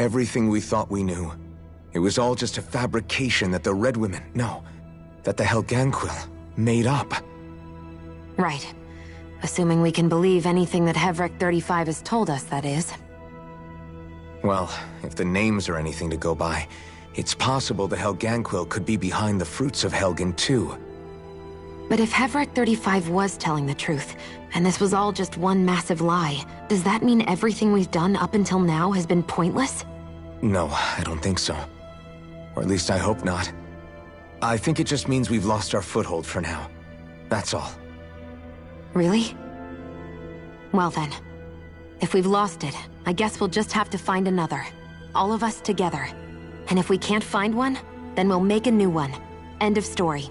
Everything we thought we knew. It was all just a fabrication that the Red Women, no, that the Helganquil made up. Right. Assuming we can believe anything that Hevrik 35 has told us, that is. Well, if the names are anything to go by, it's possible the Helganquil could be behind the fruits of Helgen too. But if Hevrik 35 was telling the truth, and this was all just one massive lie, does that mean everything we've done up until now has been pointless? No, I don't think so. Or at least I hope not. I think it just means we've lost our foothold for now. That's all. Really? Well then, if we've lost it, I guess we'll just have to find another. All of us together. And if we can't find one, then we'll make a new one. End of story.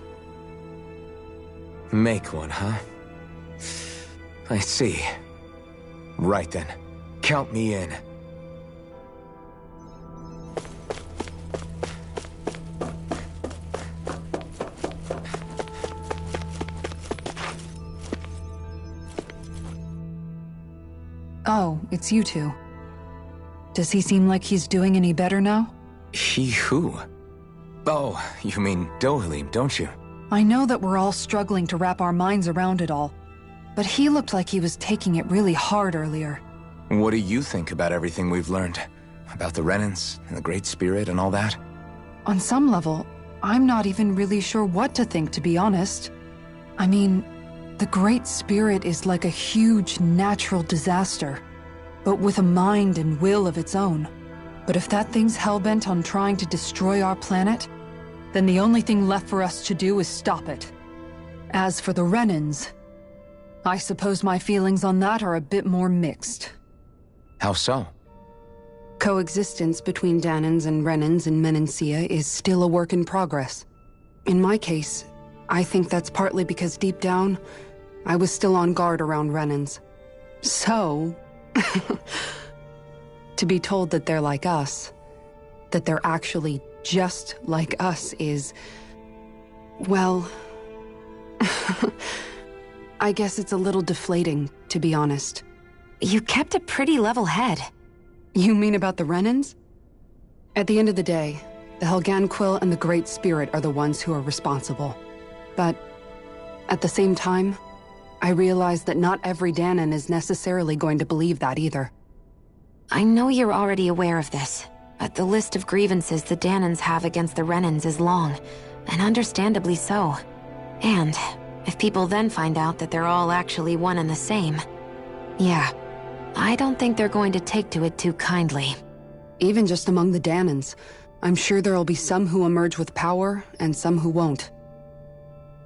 Make one, huh? I see. Right then. Count me in. Oh, it's you two. Does he seem like he's doing any better now? He who? Oh, you mean Dohalim, don't you? I know that we're all struggling to wrap our minds around it all, but he looked like he was taking it really hard earlier. What do you think about everything we've learned? About the Renans and the Great Spirit and all that? On some level, I'm not even really sure what to think, to be honest. I mean, the Great Spirit is like a huge natural disaster, but with a mind and will of its own. But if that thing's hellbent on trying to destroy our planet, then the only thing left for us to do is stop it. As for the Renans, I suppose my feelings on that are a bit more mixed. How so? Coexistence between Danans and Renans in Menancia is still a work in progress. In my case, I think that's partly because deep down, I was still on guard around Renans. So, to be told that they're like us, that they're actually just like us is, well, I guess it's a little deflating, to be honest. You kept a pretty level head. You mean about the Renans? At the end of the day, the Helganquil and the Great Spirit are the ones who are responsible. But at the same time, I realize that not every Danan is necessarily going to believe that either. I know you're already aware of this, but the list of grievances the Danans have against the Renans is long, and understandably so. And if people then find out that they're all actually one and the same, yeah, I don't think they're going to take to it too kindly. Even just among the Danans, I'm sure there'll be some who emerge with power and some who won't.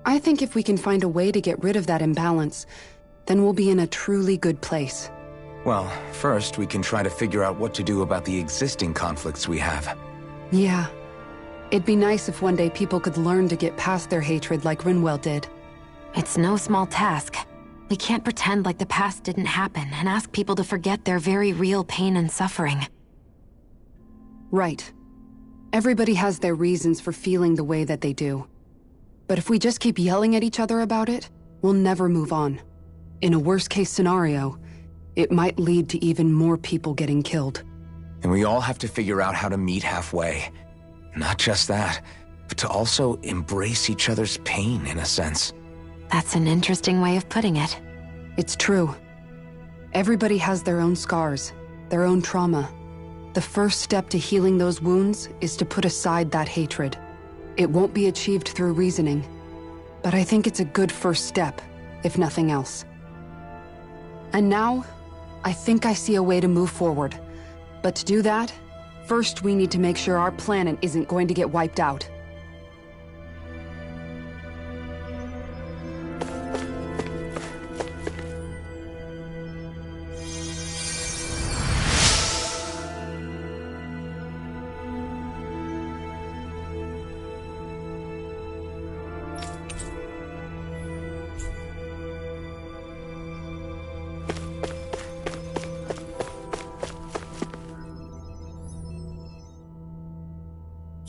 I think if we can find a way to get rid of that imbalance, then we'll be in a truly good place. Well, first we can try to figure out what to do about the existing conflicts we have. Yeah. It'd be nice if one day people could learn to get past their hatred like Rinwell did. It's no small task. We can't pretend like the past didn't happen and ask people to forget their very real pain and suffering. Right. Everybody has their reasons for feeling the way that they do. But if we just keep yelling at each other about it, we'll never move on. In a worst-case scenario, it might lead to even more people getting killed. And we all have to figure out how to meet halfway. Not just that, but to also embrace each other's pain, in a sense. That's an interesting way of putting it. It's true. Everybody has their own scars, their own trauma. The first step to healing those wounds is to put aside that hatred. It won't be achieved through reasoning, but I think it's a good first step, if nothing else. And now, I think I see a way to move forward. But to do that, first we need to make sure our planet isn't going to get wiped out.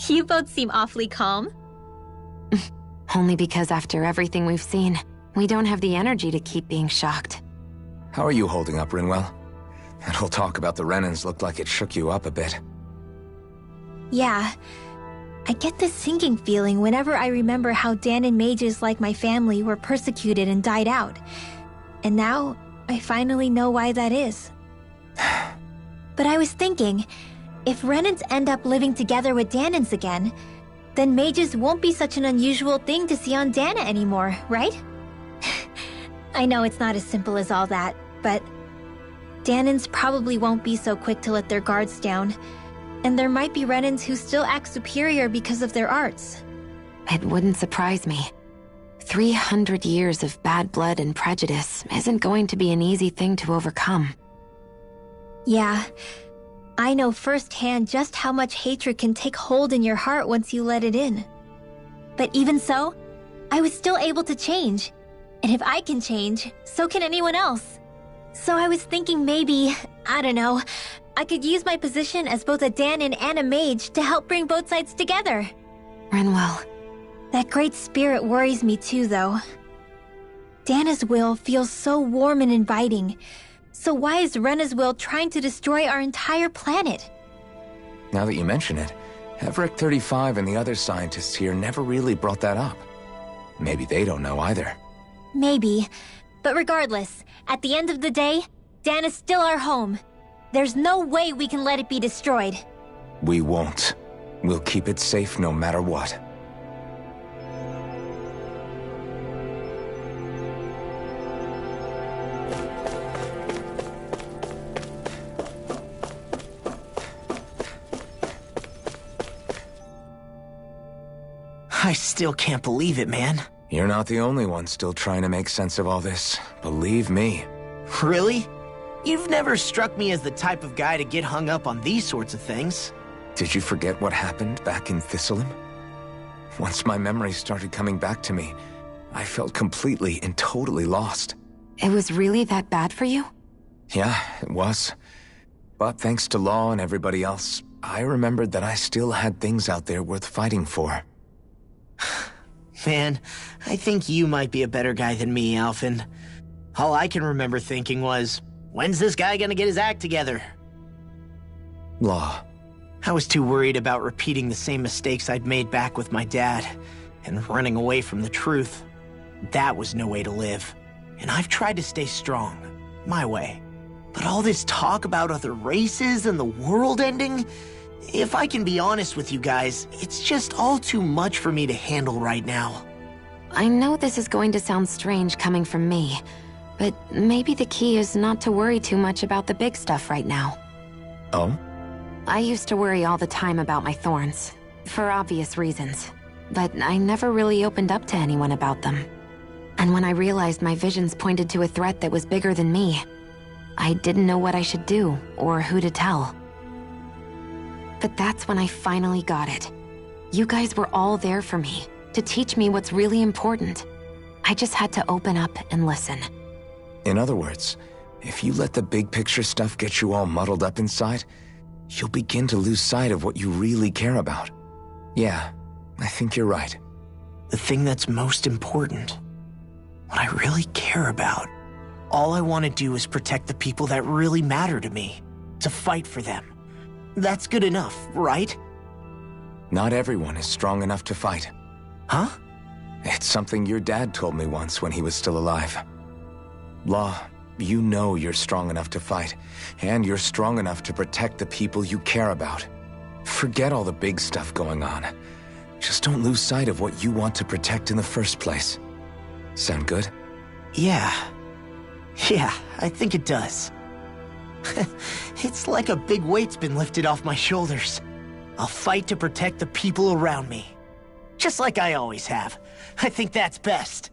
You both seem awfully calm. Only because after everything we've seen, we don't have the energy to keep being shocked. How are you holding up, Rinwell? That whole talk about the Renans looked like it shook you up a bit. Yeah. I get this sinking feeling whenever I remember how Danon mages like my family were persecuted and died out. And now, I finally know why that is. But I was thinking, if Renans end up living together with Danons again, then mages won't be such an unusual thing to see on Dana anymore, right? I know it's not as simple as all that, but Danons probably won't be so quick to let their guards down, and there might be Renans who still act superior because of their arts. It wouldn't surprise me. 300 years of bad blood and prejudice isn't going to be an easy thing to overcome. Yeah. I know firsthand just how much hatred can take hold in your heart once you let it in. But even so, I was still able to change. And if I can change, so can anyone else. So I was thinking maybe, I don't know, I could use my position as both a Danon and a mage to help bring both sides together. Renwell. That great spirit worries me too, though. Dana's will feels so warm and inviting. So why is Rena's will trying to destroy our entire planet? Now that you mention it, Everett 35 and the other scientists here never really brought that up. Maybe they don't know either. Maybe. But regardless, at the end of the day, Dana's still our home. There's no way we can let it be destroyed. We won't. We'll keep it safe no matter what. I still can't believe it, man. You're not the only one still trying to make sense of all this. Believe me. Really? You've never struck me as the type of guy to get hung up on these sorts of things. Did you forget what happened back in Thistleum? Once my memories started coming back to me, I felt completely and totally lost. It was really that bad for you? Yeah, it was. But thanks to Law and everybody else, I remembered that I still had things out there worth fighting for. Man, I think you might be a better guy than me, Alphen. All I can remember thinking was, when's this guy gonna get his act together? Law. I was too worried about repeating the same mistakes I'd made back with my dad, and running away from the truth. That was no way to live. And I've tried to stay strong, my way. But all this talk about other races and the world ending, if I can be honest with you guys, it's just all too much for me to handle right now. I know this is going to sound strange coming from me, but maybe the key is not to worry too much about the big stuff right now. Oh? I used to worry all the time about my thorns, for obvious reasons, but I never really opened up to anyone about them. And when I realized my visions pointed to a threat that was bigger than me, I didn't know what I should do or who to tell. But that's when I finally got it. You guys were all there for me, to teach me what's really important. I just had to open up and listen. In other words, if you let the big picture stuff get you all muddled up inside, you'll begin to lose sight of what you really care about. Yeah, I think you're right. The thing that's most important, what I really care about, all I want to do is protect the people that really matter to me, to fight for them. That's good enough, right? Not everyone is strong enough to fight. Huh? It's something your dad told me once when he was still alive. Law, you know you're strong enough to fight, and you're strong enough to protect the people you care about. Forget all the big stuff going on. Just don't lose sight of what you want to protect in the first place. Sound good? Yeah, I think it does. It's like a big weight's been lifted off my shoulders. I'll fight to protect the people around me. Just like I always have. I think that's best.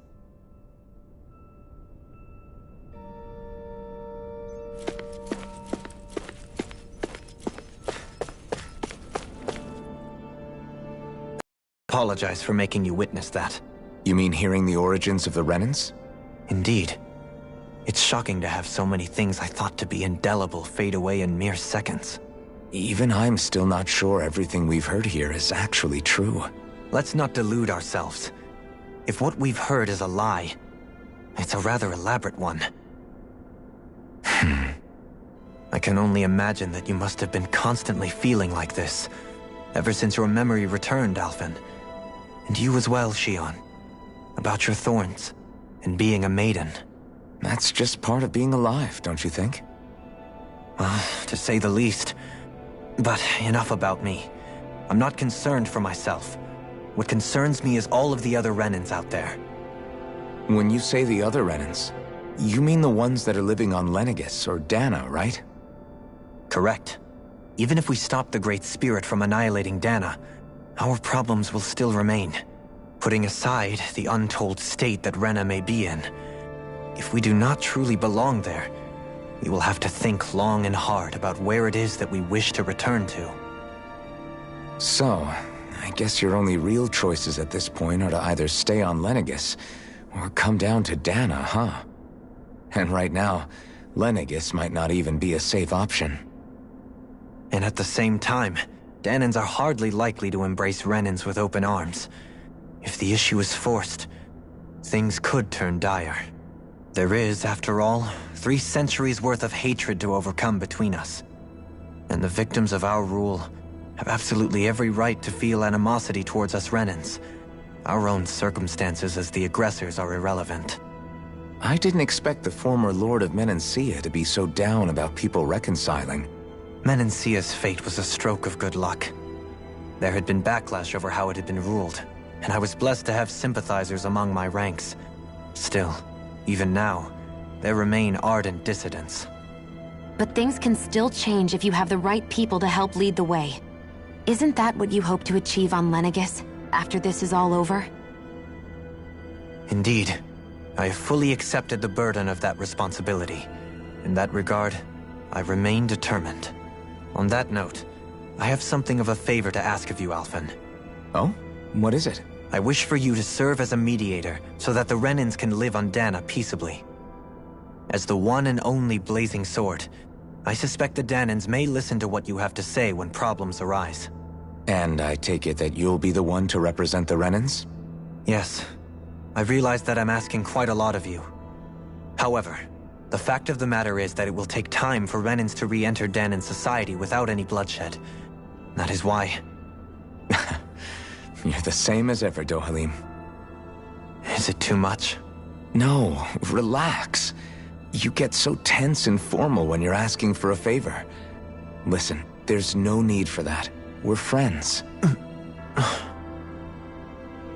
Apologize for making you witness that. You mean hearing the origins of the Renans? Indeed. It's shocking to have so many things I thought to be indelible fade away in mere seconds. Even I'm still not sure everything we've heard here is actually true. Let's not delude ourselves. If what we've heard is a lie, it's a rather elaborate one. I can only imagine that you must have been constantly feeling like this, Ever since your memory returned, Alphen. And you as well, Shion. About your thorns, and being a maiden. That's just part of being alive, don't you think? To say the least. But enough about me. I'm not concerned for myself. What concerns me is all of the other Renans out there. When you say the other Renans, you mean the ones that are living on Lenegis or Dana, right? Correct. Even if we stop the Great Spirit from annihilating Dana, our problems will still remain. Putting aside the untold state that Rena may be in, if we do not truly belong there, we will have to think long and hard about where it is that we wish to return to. So, I guess your only real choices at this point are to either stay on Lenegis or come down to Dana, huh? And right now, Lenegis might not even be a safe option. And at the same time, Danans are hardly likely to embrace Renans with open arms. If the issue is forced, things could turn dire. There is, after all, 3 centuries worth of hatred to overcome between us. And the victims of our rule have absolutely every right to feel animosity towards us Renans. Our own circumstances as the aggressors are irrelevant. I didn't expect the former Lord of Menancia to be so down about people reconciling. Menancia's fate was a stroke of good luck. There had been backlash over how it had been ruled, and I was blessed to have sympathizers among my ranks. Still, even now, there remain ardent dissidents. But things can still change if you have the right people to help lead the way. Isn't that what you hope to achieve on Lenegis, after this is all over? Indeed. I have fully accepted the burden of that responsibility. In that regard, I remain determined. On that note, I have something of a favor to ask of you, Alphen. Oh? What is it? I wish for you to serve as a mediator so that the Renans can live on Dana peaceably. As the one and only Blazing Sword, I suspect the Danans may listen to what you have to say when problems arise. And I take it that you'll be the one to represent the Renans? Yes. I realize that I'm asking quite a lot of you. However, the fact of the matter is that it will take time for Renans to re-enter Danan society without any bloodshed. That is why... You're the same as ever, Dohalim. Is it too much? No, relax. You get so tense and formal when you're asking for a favor. Listen, there's no need for that. We're friends.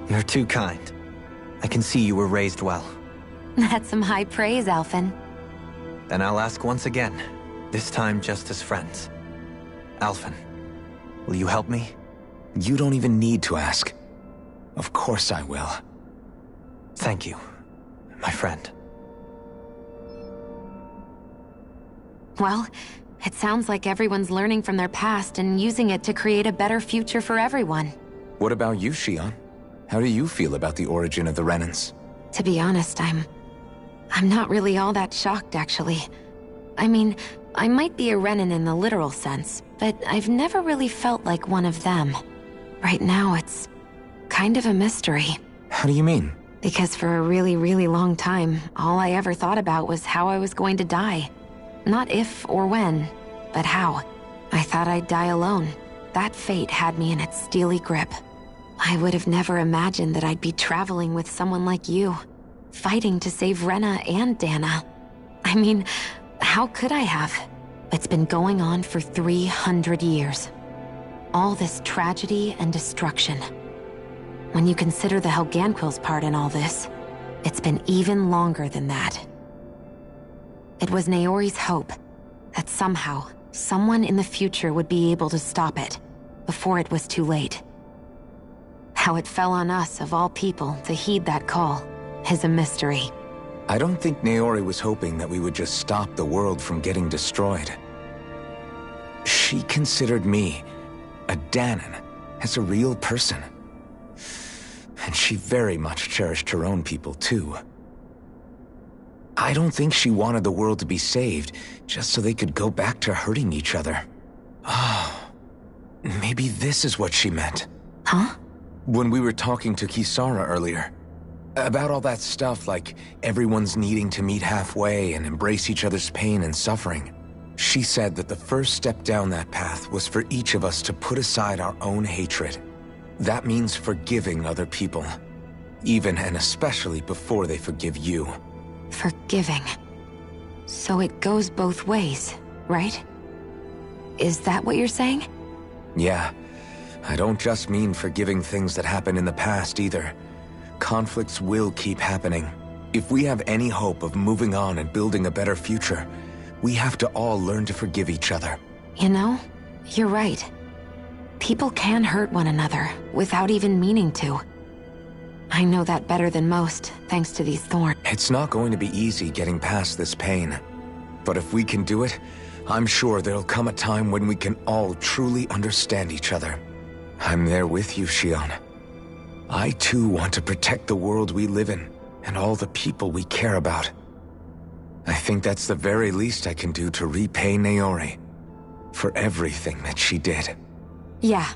You're too kind. I can see you were raised well. That's some high praise, Alphen. Then I'll ask once again, this time just as friends. Alphen, will you help me? You don't even need to ask. Of course I will. Thank you, my friend. Well, it sounds like everyone's learning from their past and using it to create a better future for everyone. What about you, Shion? How do you feel about the origin of the Renans? To be honest, I'm not really all that shocked, actually. I mean, I might be a Renan in the literal sense, but I've never really felt like one of them. Right now, it's kind of a mystery. How do you mean? Because for a really, really long time, all I ever thought about was how I was going to die. Not if or when, but how. I thought I'd die alone. That fate had me in its steely grip. I would have never imagined that I'd be traveling with someone like you, fighting to save Rena and Dana. I mean, how could I have? It's been going on for 300 years. All this tragedy and destruction. When you consider the Helganquil's part in all this, it's been even longer than that. It was Naori's hope that somehow, someone in the future would be able to stop it, before it was too late. How it fell on us, of all people, to heed that call, is a mystery. I don't think Naori was hoping that we would just stop the world from getting destroyed. She considered me, a Danan, as a real person. And she very much cherished her own people, too. I don't think she wanted the world to be saved, just so they could go back to hurting each other. Oh, maybe this is what she meant. Huh? When we were talking to Kisara earlier, about all that stuff like everyone's needing to meet halfway and embrace each other's pain and suffering. She said that the first step down that path was for each of us to put aside our own hatred. That means forgiving other people, even and especially before they forgive you. Forgiving. So it goes both ways, right? Is that what you're saying? Yeah. I don't just mean forgiving things that happened in the past either. Conflicts will keep happening. If we have any hope of moving on and building a better future, we have to all learn to forgive each other. You know, you're right. People can hurt one another without even meaning to. I know that better than most, thanks to these thorns. It's not going to be easy getting past this pain. But if we can do it, I'm sure there'll come a time when we can all truly understand each other. I'm there with you, Shion. I too want to protect the world we live in, and all the people we care about. I think that's the very least I can do to repay Naori for everything that she did. Yeah.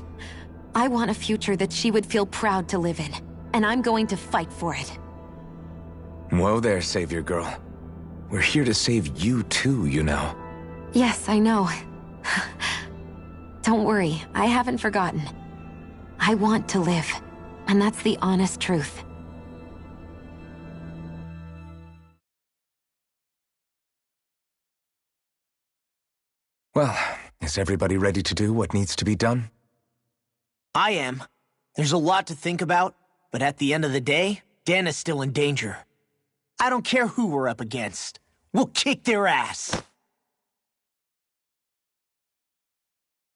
I want a future that she would feel proud to live in, and I'm going to fight for it. Whoa there, Savior Girl. We're here to save you too, you know. Yes, I know. Don't worry, I haven't forgotten. I want to live, and that's the honest truth. Well, is everybody ready to do what needs to be done? I am. There's a lot to think about, but at the end of the day, Dan is still in danger. I don't care who we're up against. We'll kick their ass.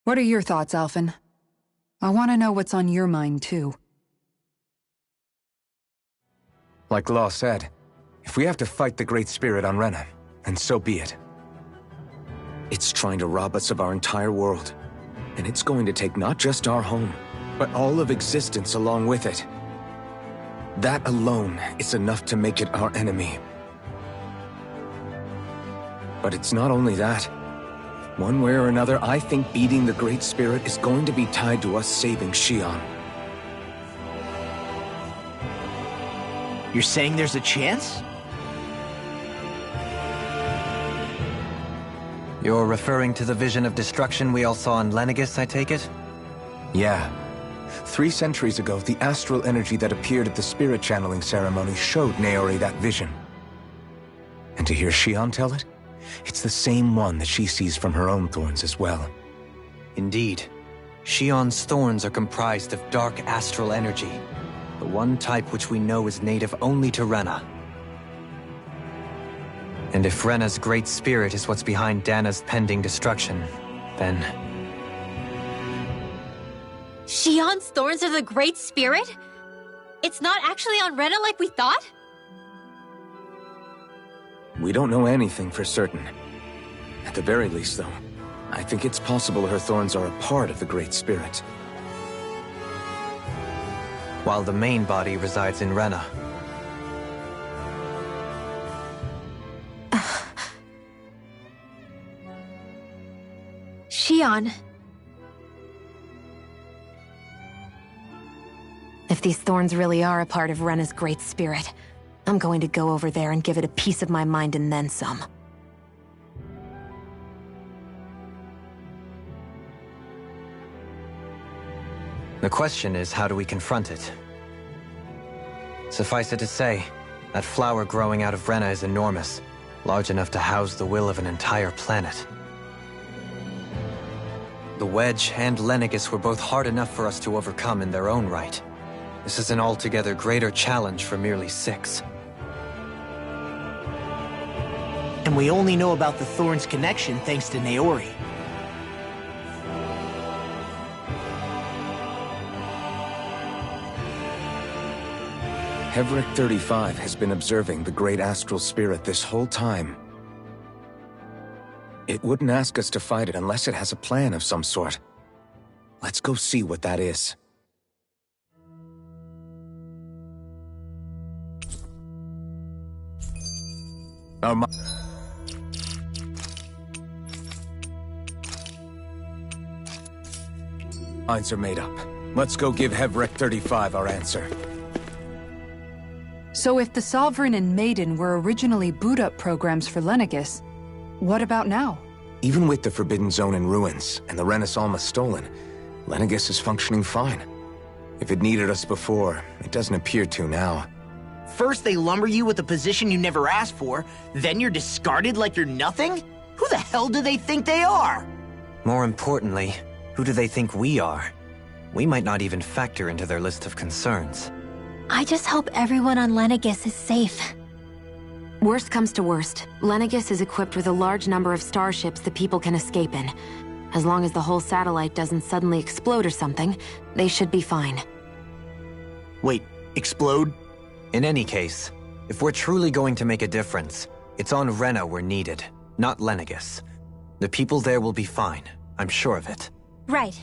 What are your thoughts, Alphen? I want to know what's on your mind, too. Like Law said, if we have to fight the Great Spirit on Rena, then so be it. It's trying to rob us of our entire world, and it's going to take not just our home, but all of existence along with it. That alone is enough to make it our enemy. But it's not only that. One way or another, I think beating the Great Spirit is going to be tied to us saving Shion. You're saying there's a chance? You're referring to the vision of destruction we all saw in Lenegis, I take it? Yeah. 3 centuries ago, the astral energy that appeared at the spirit channeling ceremony showed Naori that vision. And to hear Shion tell it, it's the same one that she sees from her own thorns as well. Indeed. Shion's thorns are comprised of dark astral energy, the one type which we know is native only to Rena. And if Rena's great spirit is what's behind Dana's pending destruction, then... Shion's thorns are the Great Spirit? It's not actually on Rena like we thought? We don't know anything for certain. At the very least, though, I think it's possible her thorns are a part of the Great Spirit. While the main body resides in Rena. Shion. If these thorns really are a part of Rena's Great Spirit, I'm going to go over there and give it a piece of my mind and then some. The question is, how do we confront it? Suffice it to say, that flower growing out of Rena is enormous, large enough to house the will of an entire planet. The Wedge and Lenegis were both hard enough for us to overcome in their own right. This is an altogether greater challenge for merely 6. And we only know about the Thorns connection thanks to Naori. Hevric 35 has been observing the Great Astral Spirit this whole time. It wouldn't ask us to fight it unless it has a plan of some sort. Let's go see what that is. Our minds are made up. Let's go give Hevric 35 our answer. So if the Sovereign and Maiden were originally boot-up programs for Lenegis, what about now? Even with the Forbidden Zone in ruins and the Renis Alma stolen, Lenegis is functioning fine. If it needed us before, it doesn't appear to now. First they lumber you with a position you never asked for, then you're discarded like you're nothing? Who the hell do they think they are? More importantly, who do they think we are? We might not even factor into their list of concerns. I just hope everyone on Lenegis is safe. Worst comes to worst, Lenegis is equipped with a large number of starships the people can escape in. As long as the whole satellite doesn't suddenly explode or something, they should be fine. Wait, explode? In any case, if we're truly going to make a difference, it's on Rena we're needed, not Lenegis. The people there will be fine, I'm sure of it. Right.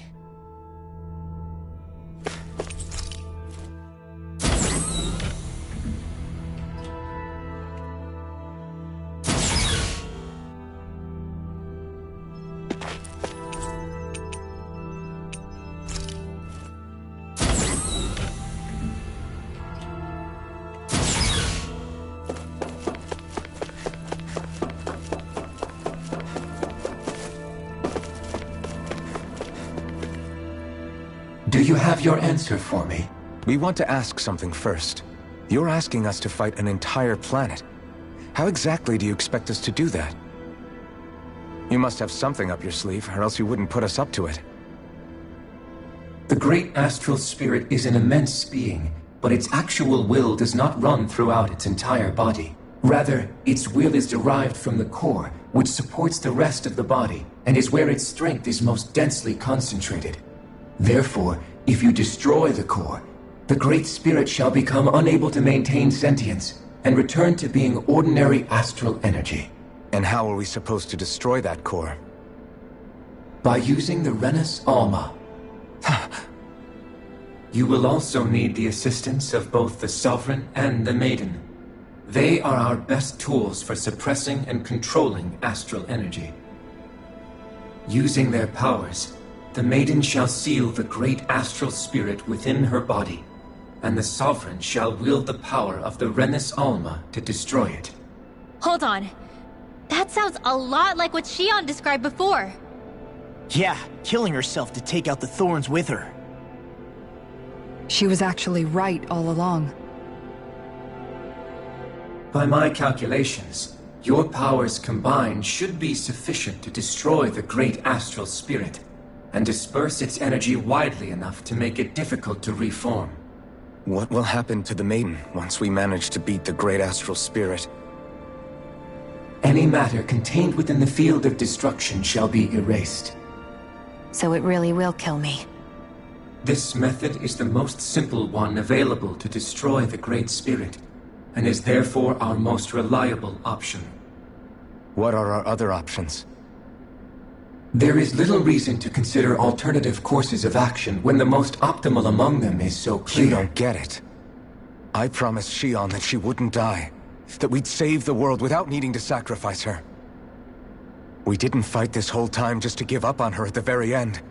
Do you have your answer for me? We want to ask something first. You're asking us to fight an entire planet. How exactly do you expect us to do that? You must have something up your sleeve, or else you wouldn't put us up to it. The great astral spirit is an immense being, but its actual will does not run throughout its entire body. Rather, its will is derived from the core, which supports the rest of the body, and is where its strength is most densely concentrated. Therefore, if you destroy the core, the Great Spirit shall become unable to maintain sentience and return to being ordinary astral energy. And how are we supposed to destroy that core? By using the Renis Alma. You will also need the assistance of both the Sovereign and the Maiden. They are our best tools for suppressing and controlling astral energy. Using their powers, the Maiden shall seal the great astral spirit within her body, and the Sovereign shall wield the power of the Renis Alma to destroy it. Hold on. That sounds a lot like what Shion described before. Yeah, killing herself to take out the thorns with her. She was actually right all along. By my calculations, your powers combined should be sufficient to destroy the great astral spirit, and disperse its energy widely enough to make it difficult to reform. What will happen to the Maiden once we manage to beat the great astral spirit? Any matter contained within the field of destruction shall be erased. So it really will kill me. This method is the most simple one available to destroy the Great Spirit, and is therefore our most reliable option. What are our other options? There is little reason to consider alternative courses of action when the most optimal among them is so clear. You don't get it. I promised Shion that she wouldn't die, that we'd save the world without needing to sacrifice her. We didn't fight this whole time just to give up on her at the very end.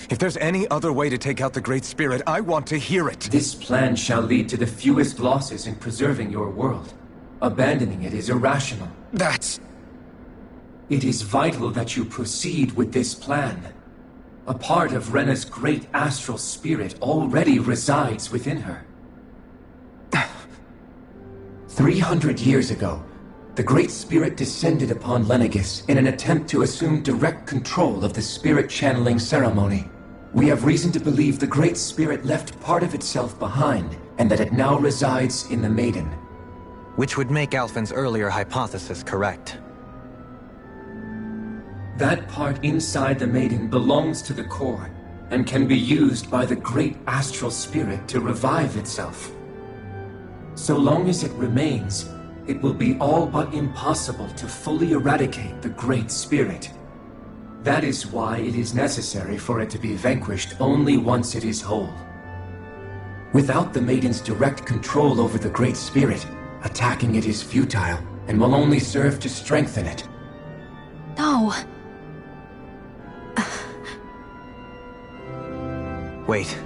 If there's any other way to take out the Great Spirit, I want to hear it. This plan shall lead to the fewest losses in preserving your world. Abandoning it is irrational. It is vital that you proceed with this plan. A part of Rena's great astral spirit already resides within her. 300 years ago, the Great Spirit descended upon Lenegis in an attempt to assume direct control of the spirit channeling ceremony. We have reason to believe the Great Spirit left part of itself behind, and that it now resides in the Maiden. Which would make Alphen's earlier hypothesis correct. That part inside the Maiden belongs to the core, and can be used by the great astral spirit to revive itself. So long as it remains, it will be all but impossible to fully eradicate the Great Spirit. That is why it is necessary for it to be vanquished only once it is whole. Without the Maiden's direct control over the Great Spirit, attacking it is futile, and will only serve to strengthen it. No. Wait.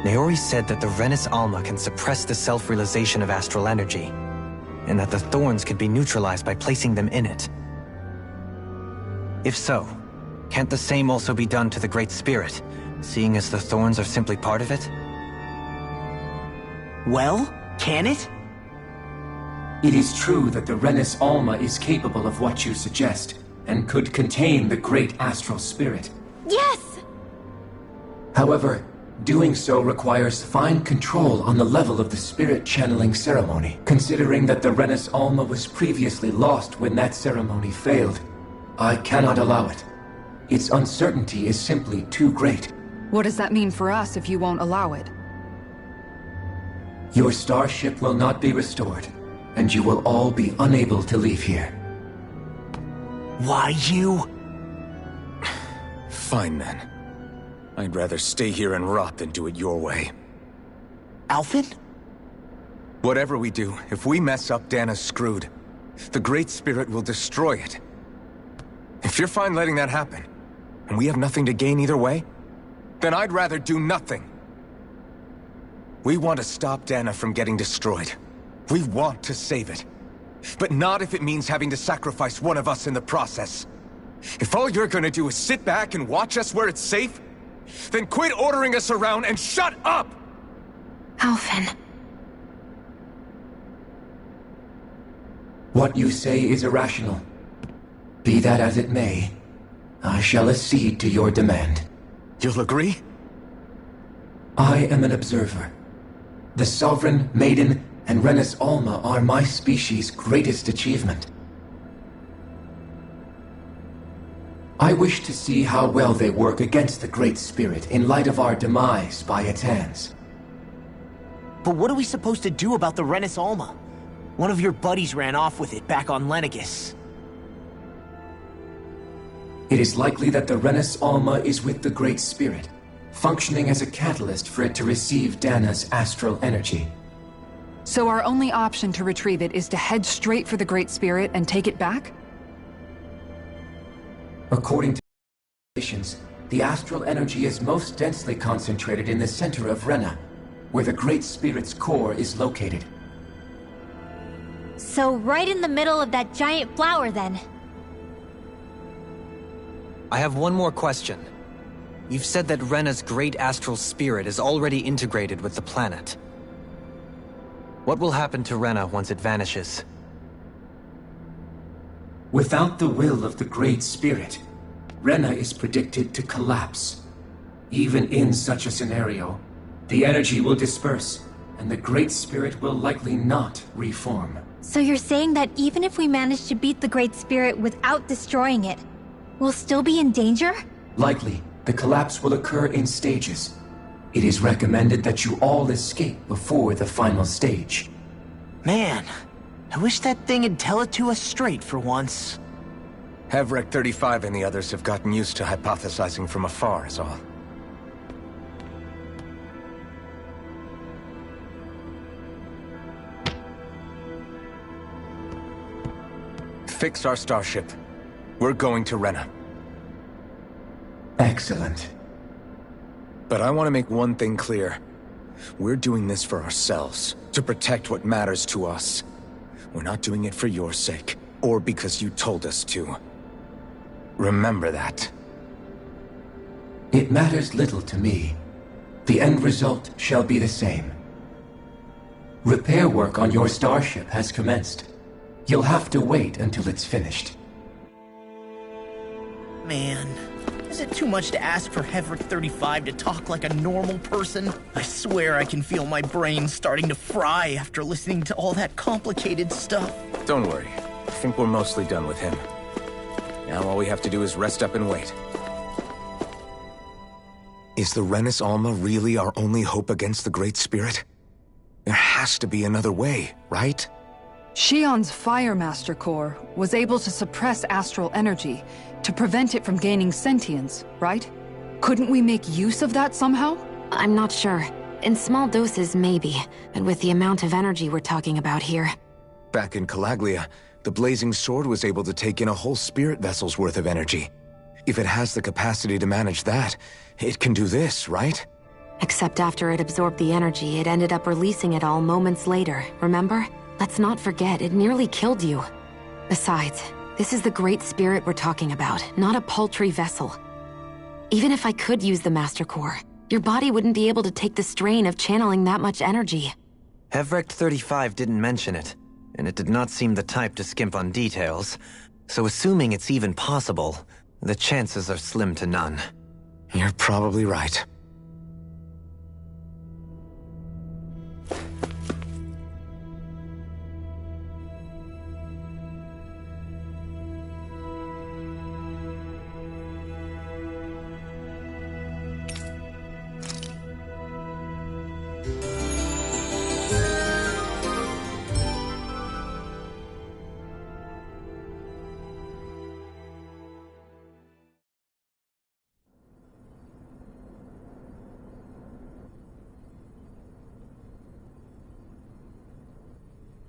Naori said that the Renis Alma can suppress the self-realization of astral energy, and that the thorns could be neutralized by placing them in it. If so, can't the same also be done to the Great Spirit, seeing as the thorns are simply part of it? Well, can it? It is true that the Renis Alma is capable of what you suggest, and could contain the great astral spirit. Yes! However, doing so requires fine control on the level of the spirit channeling ceremony. Considering that the Renis Alma was previously lost when that ceremony failed, I cannot allow it. Its uncertainty is simply too great. What does that mean for us if you won't allow it? Your starship will not be restored, and you will all be unable to leave here. Why you? Fine then. I'd rather stay here and rot than do it your way. Alphen? Whatever we do, if we mess up, Dana's screwed. The Great Spirit will destroy it. If you're fine letting that happen, and we have nothing to gain either way, then I'd rather do nothing. We want to stop Dana from getting destroyed. We want to save it. But not if it means having to sacrifice one of us in the process. If all you're gonna do is sit back and watch us where it's safe, then quit ordering us around and shut up! Alphen. What you say is irrational. Be that as it may, I shall accede to your demand. You'll agree? I am an observer. The Sovereign, Maiden, and Renis Alma are my species' greatest achievement. I wish to see how well they work against the Great Spirit in light of our demise by its hands. But what are we supposed to do about the Renis Alma? One of your buddies ran off with it back on Lenegis. It is likely that the Renis Alma is with the Great Spirit, functioning as a catalyst for it to receive Dana's astral energy. So our only option to retrieve it is to head straight for the Great Spirit and take it back? According to calculations, the astral energy is most densely concentrated in the center of Rena, where the Great Spirit's core is located. So right in the middle of that giant flower, then. I have one more question. You've said that Rena's great astral spirit is already integrated with the planet. What will happen to Rena once it vanishes? Without the will of the Great Spirit, Rena is predicted to collapse. Even in such a scenario, the energy will disperse, and the Great Spirit will likely not reform. So you're saying that even if we manage to beat the Great Spirit without destroying it, we'll still be in danger? Likely, the collapse will occur in stages. It is recommended that you all escape before the final stage. Man, I wish that thing would tell it to us straight for once. Hevrek 35 and the others have gotten used to hypothesizing from afar, is all. Fix our starship. We're going to Rena. Excellent. But I want to make one thing clear. We're doing this for ourselves, to protect what matters to us. We're not doing it for your sake, or because you told us to. Remember that. It matters little to me. The end result shall be the same. Repair work on your starship has commenced. You'll have to wait until it's finished. Man, is it too much to ask for Hevrek 35 to talk like a normal person? I swear I can feel my brain starting to fry after listening to all that complicated stuff. Don't worry. I think we're mostly done with him. Now all we have to do is rest up and wait. Is the Renis Alma really our only hope against the Great Spirit? There has to be another way, right? Shion's Fire Master Core was able to suppress astral energy to prevent it from gaining sentience, right? Couldn't we make use of that somehow? I'm not sure. In small doses, maybe. And with the amount of energy we're talking about here. Back in Calaglia, the Blazing Sword was able to take in a whole spirit vessel's worth of energy. If it has the capacity to manage that, it can do this, right? Except after it absorbed the energy, it ended up releasing it all moments later, remember? Let's not forget, it nearly killed you. Besides, This is the Great Spirit we're talking about, not a paltry vessel. Even if I could use the Master Core, your body wouldn't be able to take the strain of channeling that much energy. Hevrecht 35 didn't mention it, and it did not seem the type to skimp on details, so assuming it's even possible, the chances are slim to none. You're probably right.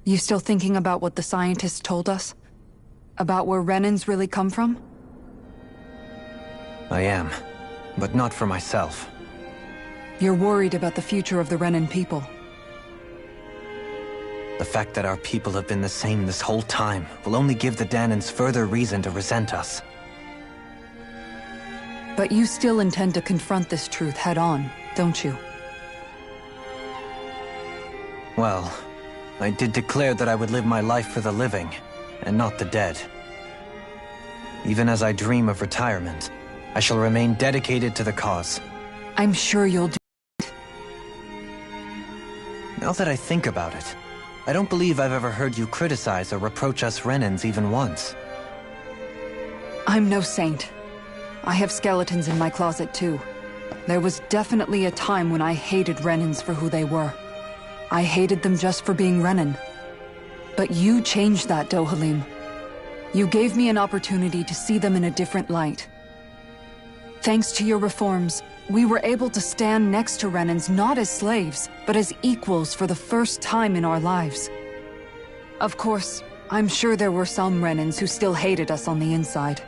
You still thinking about what the scientists told us? About where Renans really come from? I am, but not for myself. You're worried about the future of the Renan people. The fact that our people have been the same this whole time will only give the Danans further reason to resent us. But you still intend to confront this truth head-on, don't you? Well, I did declare that I would live my life for the living, and not the dead. Even as I dream of retirement, I shall remain dedicated to the cause. I'm sure you'll do. Now that I think about it, I don't believe I've ever heard you criticize or reproach us Renans even once. I'm no saint. I have skeletons in my closet too. There was definitely a time when I hated Renans for who they were. I hated them just for being Renan. But you changed that, Dohalim. You gave me an opportunity to see them in a different light. Thanks to your reforms, we were able to stand next to Renans not as slaves, but as equals for the first time in our lives. Of course, I'm sure there were some Renans who still hated us on the inside.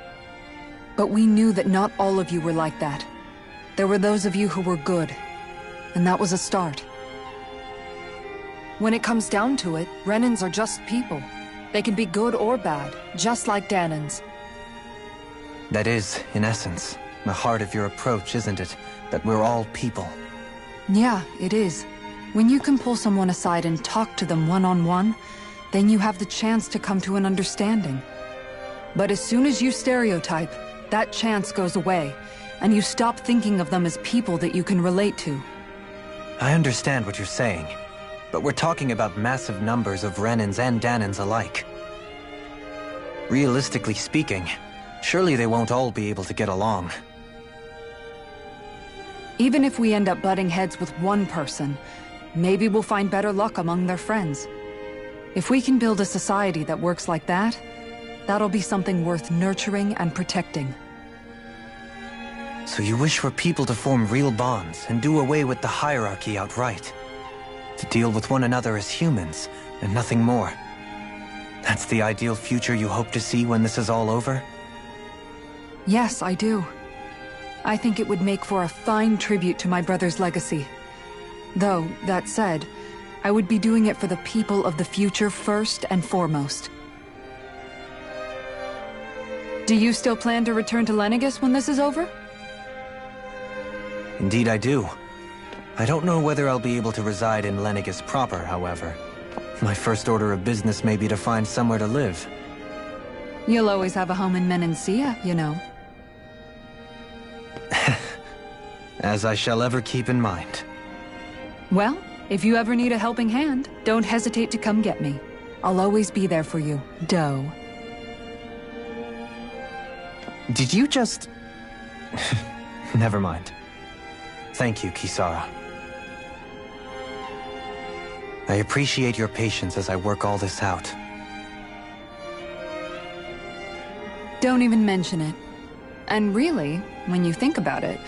But we knew that not all of you were like that. There were those of you who were good, and that was a start. When it comes down to it, Renans are just people. They can be good or bad, just like Danans. That is, in essence, the heart of your approach, isn't it? That we're all people. Yeah, it is. When you can pull someone aside and talk to them one-on-one, then you have the chance to come to an understanding. But as soon as you stereotype, that chance goes away, and you stop thinking of them as people that you can relate to. I understand what you're saying, but we're talking about massive numbers of Renans and Danans alike. Realistically speaking, surely they won't all be able to get along. Even if we end up butting heads with one person, maybe we'll find better luck among their friends. If we can build a society that works like that, that'll be something worth nurturing and protecting. So you wish for people to form real bonds and do away with the hierarchy outright? To deal with one another as humans, and nothing more. That's the ideal future you hope to see when this is all over? Yes, I do. I think it would make for a fine tribute to my brother's legacy. Though, that said, I would be doing it for the people of the future first and foremost. Do you still plan to return to Lenegis when this is over? Indeed I do. I don't know whether I'll be able to reside in Lenegis proper, however. My first order of business may be to find somewhere to live. You'll always have a home in Menancia, you know. As I shall ever keep in mind. Well, if you ever need a helping hand, don't hesitate to come get me. I'll always be there for you, Doe. Did you just... Never mind. Thank you, Kisara. I appreciate your patience as I work all this out. Don't even mention it. And really, when you think about it,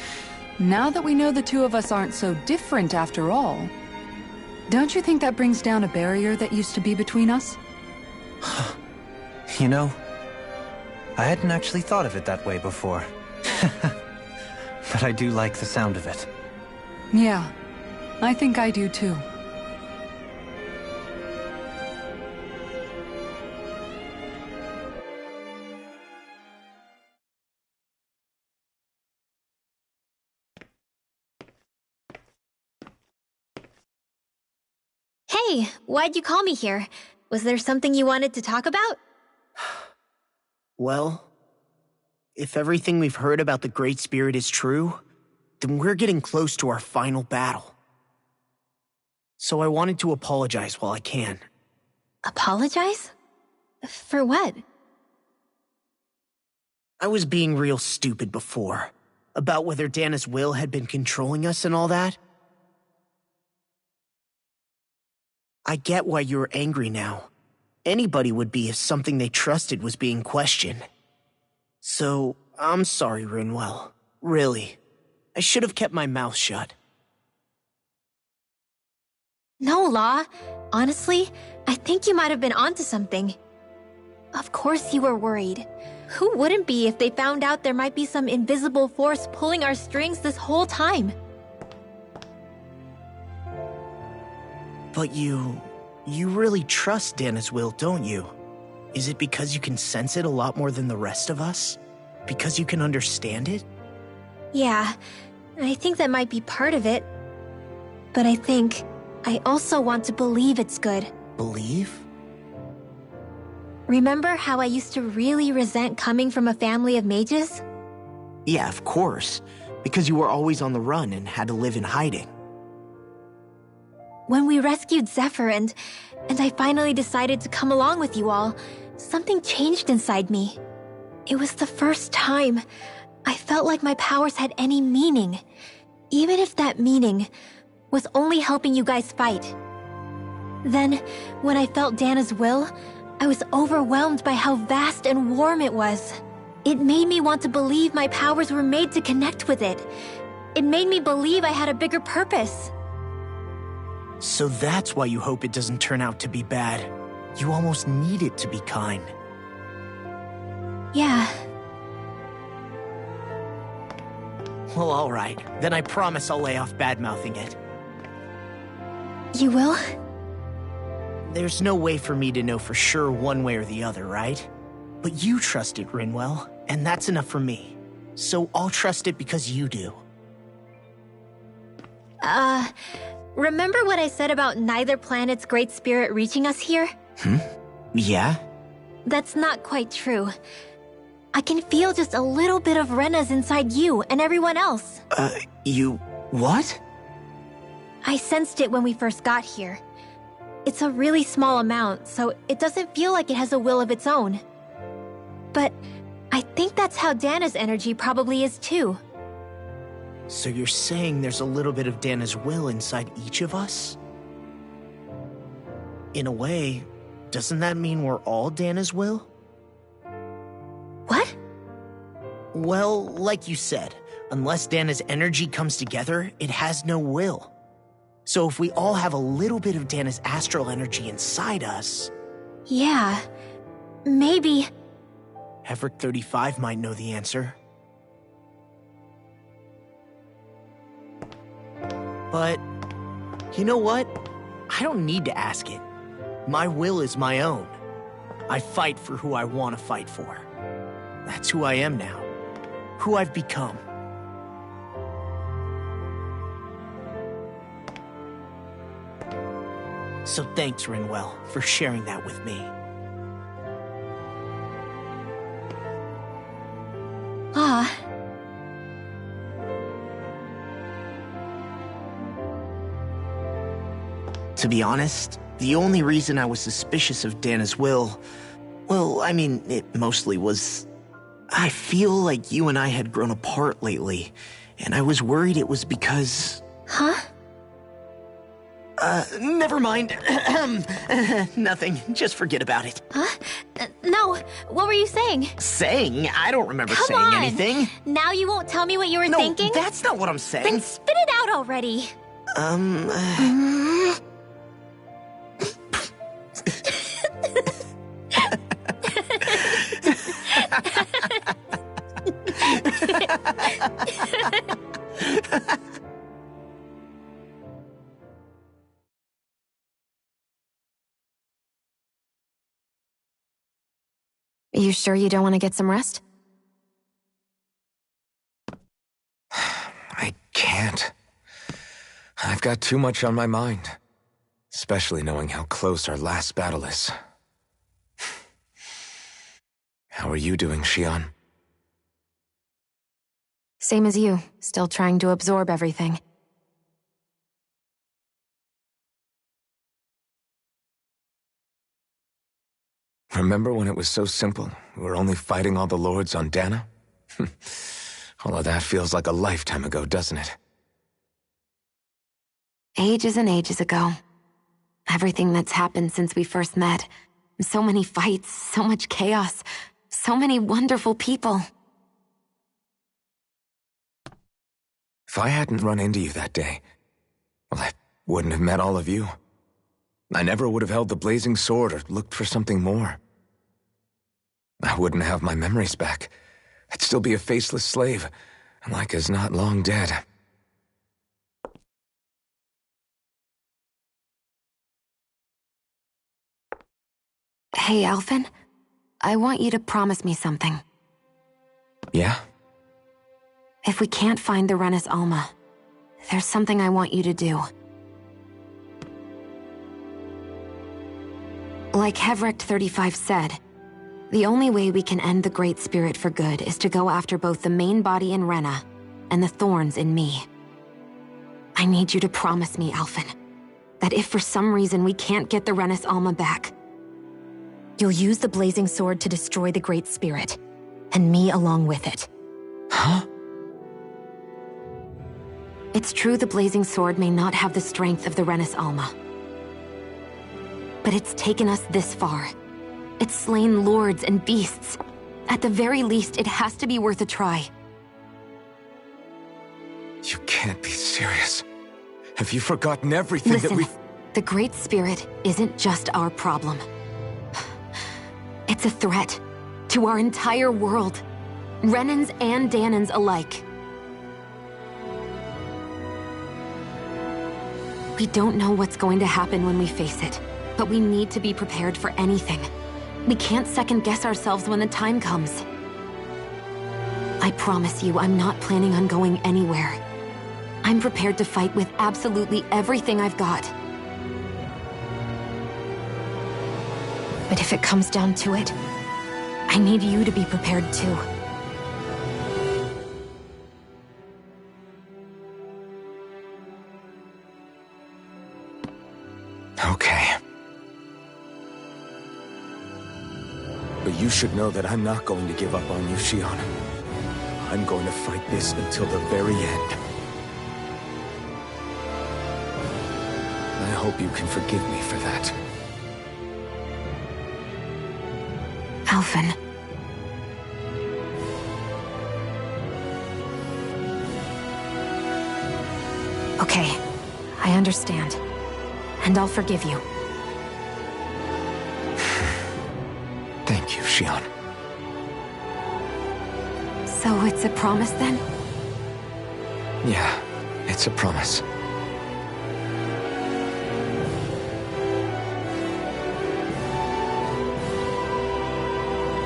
now that we know the two of us aren't so different after all, don't you think that brings down a barrier that used to be between us? You know, I hadn't actually thought of it that way before. But I do like the sound of it. Yeah, I think I do too. Hey, why'd you call me here? Was there something you wanted to talk about? Well, if everything we've heard about the Great Spirit is true, then we're getting close to our final battle. So I wanted to apologize while I can. Apologize? For what? I was being real stupid before, about whether Dana's will had been controlling us and all that. I get why you're angry now. Anybody would be if something they trusted was being questioned. So, I'm sorry, Rinwell. Really. I should have kept my mouth shut. No, Law. Honestly, I think you might have been onto something. Of course you were worried. Who wouldn't be if they found out there might be some invisible force pulling our strings this whole time? But you really trust Dana's will, don't you? Is it because you can sense it a lot more than the rest of us? Because you can understand it? Yeah, I think that might be part of it. But I think I also want to believe it's good. Believe? Remember how I used to really resent coming from a family of mages? Yeah, of course. Because you were always on the run and had to live in hiding. When we rescued Zephyr and I finally decided to come along with you all, something changed inside me. It was the first time I felt like my powers had any meaning, even if that meaning was only helping you guys fight. Then, when I felt Dana's will, I was overwhelmed by how vast and warm it was. It made me want to believe my powers were made to connect with it. It made me believe I had a bigger purpose. So that's why you hope it doesn't turn out to be bad. You almost need it to be kind. Yeah. Well, alright. Then I promise I'll lay off bad-mouthing it. You will? There's no way for me to know for sure one way or the other, right? But you trust it, Rinwell, and that's enough for me. So I'll trust it because you do. Remember what I said about neither planet's great spirit reaching us here? Yeah? That's not quite true. I can feel just a little bit of Rena's inside you and everyone else. You... what? I sensed it when we first got here. It's a really small amount, so it doesn't feel like it has a will of its own. But I think that's how Dana's energy probably is too. So you're saying there's a little bit of Dana's will inside each of us? In a way, doesn't that mean we're all Dana's will? What? Well, like you said, unless Dana's energy comes together, it has no will. So if we all have a little bit of Dana's astral energy inside us... Yeah, maybe... Everett 35 might know the answer. But, you know what? I don't need to ask it. My will is my own. I fight for who I want to fight for. That's who I am now. Who I've become. So thanks, Rinwell, for sharing that with me. Ah. To be honest, the only reason I was suspicious of Dana's will, well, I mean, it mostly was... I feel like you and I had grown apart lately, and I was worried it was because... Huh? Never mind. Nothing. Just forget about it. Huh? No, what were you saying? Saying? I don't remember Come saying on. anything. Now you won't tell me what you were thinking? No, that's not what I'm saying. Then spit it out already. Are you sure you don't want to get some rest? I can't. I've got too much on my mind. Especially knowing how close our last battle is. How are you doing, Xion? Same as you, still trying to absorb everything. Remember when it was so simple? We were only fighting all the lords on Dana? All of that feels like a lifetime ago, doesn't it? Ages and ages ago. Everything that's happened since we first met. So many fights, so much chaos, so many wonderful people. If I hadn't run into you that day, well, I wouldn't have met all of you. I never would have held the blazing sword or looked for something more. I wouldn't have my memories back. I'd still be a faceless slave, like as not long dead. Hey, Alphen. I want you to promise me something. Yeah? If we can't find the Renis Alma, there's something I want you to do. Like Hevrect 35 said, the only way we can end the Great Spirit for good is to go after both the main body in Rena and the thorns in me. I need you to promise me, Alphen, that if for some reason we can't get the Renis Alma back, you'll use the blazing sword to destroy the Great Spirit, and me along with it. Huh? It's true the blazing sword may not have the strength of the Renis Alma. But it's taken us this far. It's slain lords and beasts. At the very least, it has to be worth a try. You can't be serious. Have you forgotten everything Listen, that we... the Great Spirit isn't just our problem. It's a threat to our entire world. Renans and Danans alike. We don't know what's going to happen when we face it, but we need to be prepared for anything. We can't second-guess ourselves when the time comes. I promise you, I'm not planning on going anywhere. I'm prepared to fight with absolutely everything I've got. But if it comes down to it, I need you to be prepared too. Okay. But you should know that I'm not going to give up on you, Xion. I'm going to fight this until the very end. I hope you can forgive me for that. Alphen. Okay, I understand. And I'll forgive you. Thank you, Xion. So it's a promise then? Yeah, it's a promise.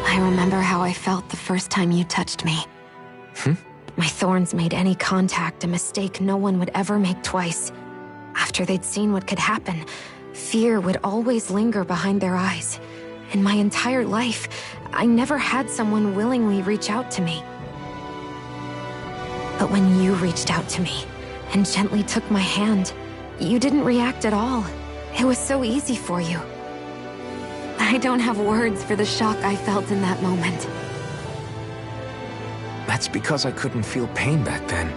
I remember how I felt the first time you touched me. My thorns made any contact a mistake no one would ever make twice. After they'd seen what could happen, fear would always linger behind their eyes. In my entire life, I never had someone willingly reach out to me. But when you reached out to me and gently took my hand, you didn't react at all. It was so easy for you. I don't have words for the shock I felt in that moment. That's because I couldn't feel pain back then.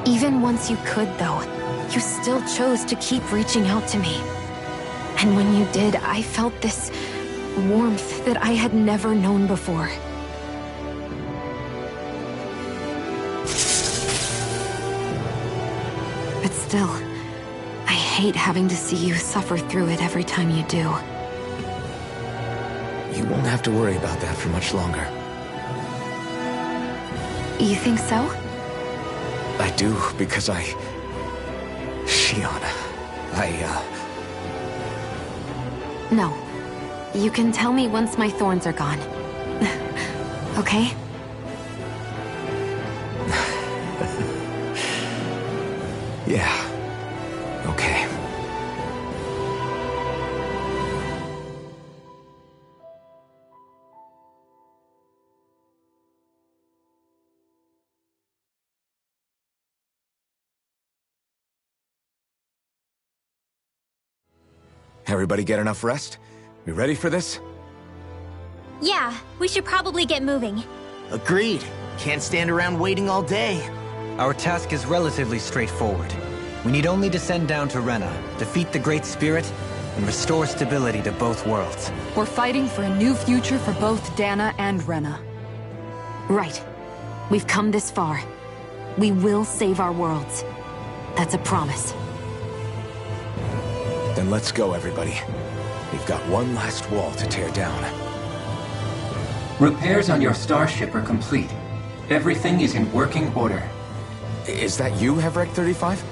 Even once you could, though, you still chose to keep reaching out to me. And when you did, I felt this warmth that I had never known before. But still, I hate having to see you suffer through it every time you do. You won't have to worry about that for much longer. You think so? I do, because Xion, No. You can tell me once my thorns are gone. Okay? Yeah. Everybody get enough rest? We ready for this? Yeah, we should probably get moving. Agreed. Can't stand around waiting all day. Our task is relatively straightforward. We need only descend down to Rena, defeat the Great Spirit, and restore stability to both worlds. We're fighting for a new future for both Dana and Rena. Right. We've come this far. We will save our worlds. That's a promise. Then let's go, everybody. We've got one last wall to tear down. Repairs on your starship are complete. Everything is in working order. Is that you, Hevrek 35?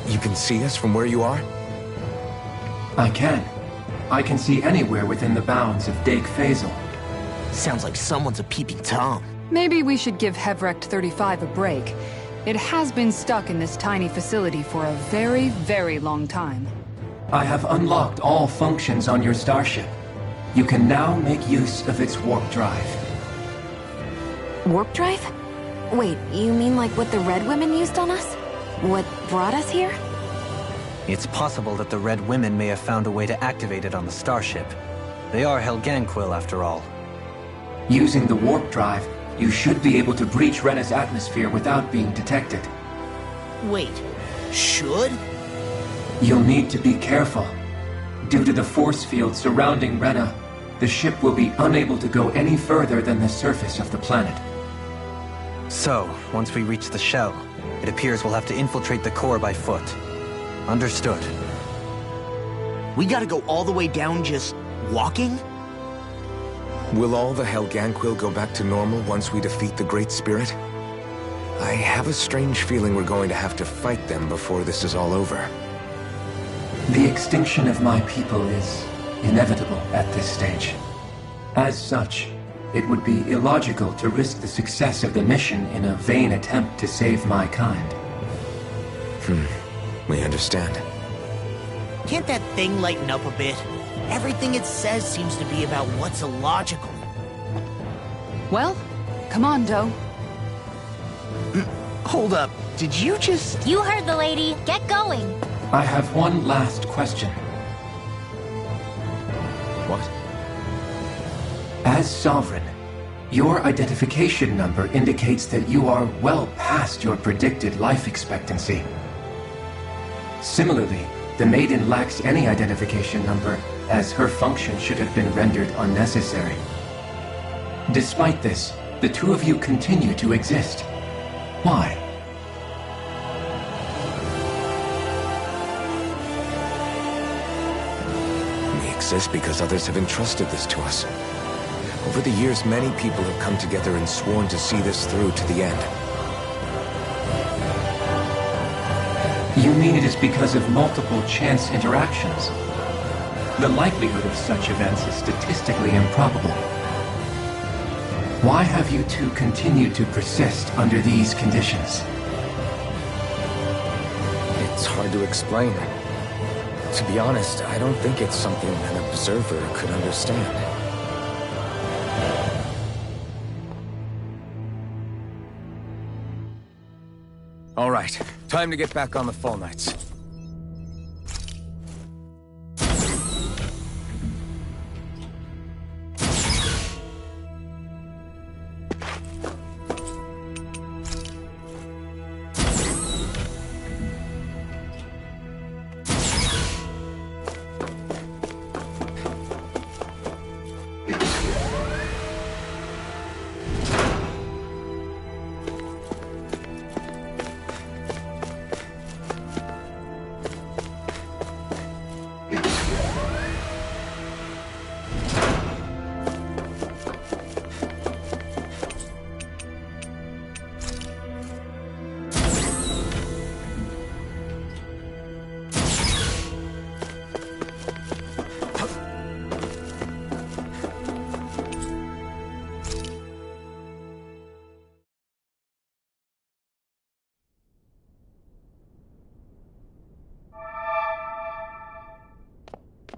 You can see us from where you are? I can. I can see anywhere within the bounds of Dake Faisal. Sounds like someone's a peeping Tom. Maybe we should give Hevrek 35 a break. It has been stuck in this tiny facility for a very, very long time. I have unlocked all functions on your starship. You can now make use of its warp drive. Warp drive? Wait, you mean like what the Red Women used on us? What brought us here? It's possible that the Red Women may have found a way to activate it on the starship. They are Helganquil, after all. Using the warp drive, you should be able to breach Rena's atmosphere without being detected. Wait, should? You'll need to be careful. Due to the force field surrounding Rena, the ship will be unable to go any further than the surface of the planet. So, once we reach the shell, it appears we'll have to infiltrate the core by foot. Understood. We gotta go all the way down just walking? Will all the Helganquil go back to normal once we defeat the Great Spirit? I have a strange feeling we're going to have to fight them before this is all over. The extinction of my people is inevitable at this stage. As such, it would be illogical to risk the success of the mission in a vain attempt to save my kind. We understand. Can't that thing lighten up a bit? Everything it says seems to be about what's illogical. Well, come on, Doe. Hold up, did you just... You heard the lady. Get going. I have one last question. What? As Sovereign, your identification number indicates that you are well past your predicted life expectancy. Similarly, the Maiden lacks any identification number, as her function should have been rendered unnecessary. Despite this, the two of you continue to exist. Why? We exist because others have entrusted this to us. Over the years, many people have come together and sworn to see this through to the end. You mean it is because of multiple chance interactions? The likelihood of such events is statistically improbable. Why have you two continued to persist under these conditions? It's hard to explain. To be honest, I don't think it's something an observer could understand. All right, time to get back on the Fall Knights.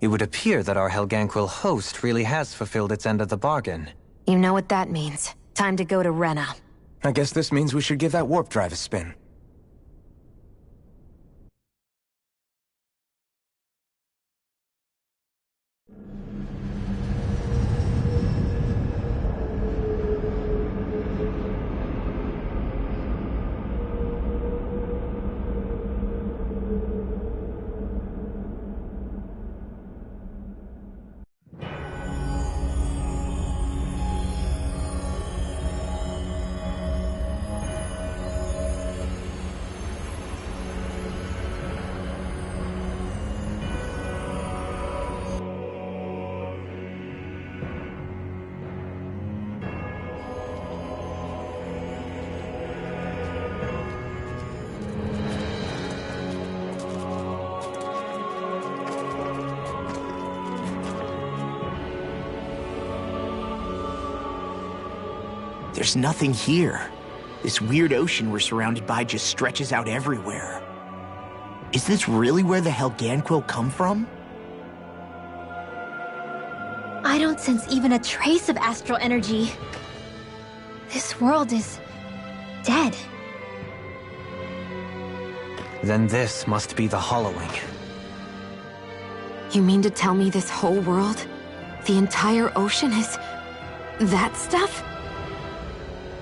It would appear that our Helganquil host really has fulfilled its end of the bargain. You know what that means. Time to go to Rena. I guess this means we should give that warp drive a spin. there's nothing here. This weird ocean we're surrounded by just stretches out everywhere. Is this really where the Helganquil come from? I don't sense even a trace of astral energy. This world is dead. Then this must be the hollowing. You mean to tell me this whole world, the entire ocean is that stuff?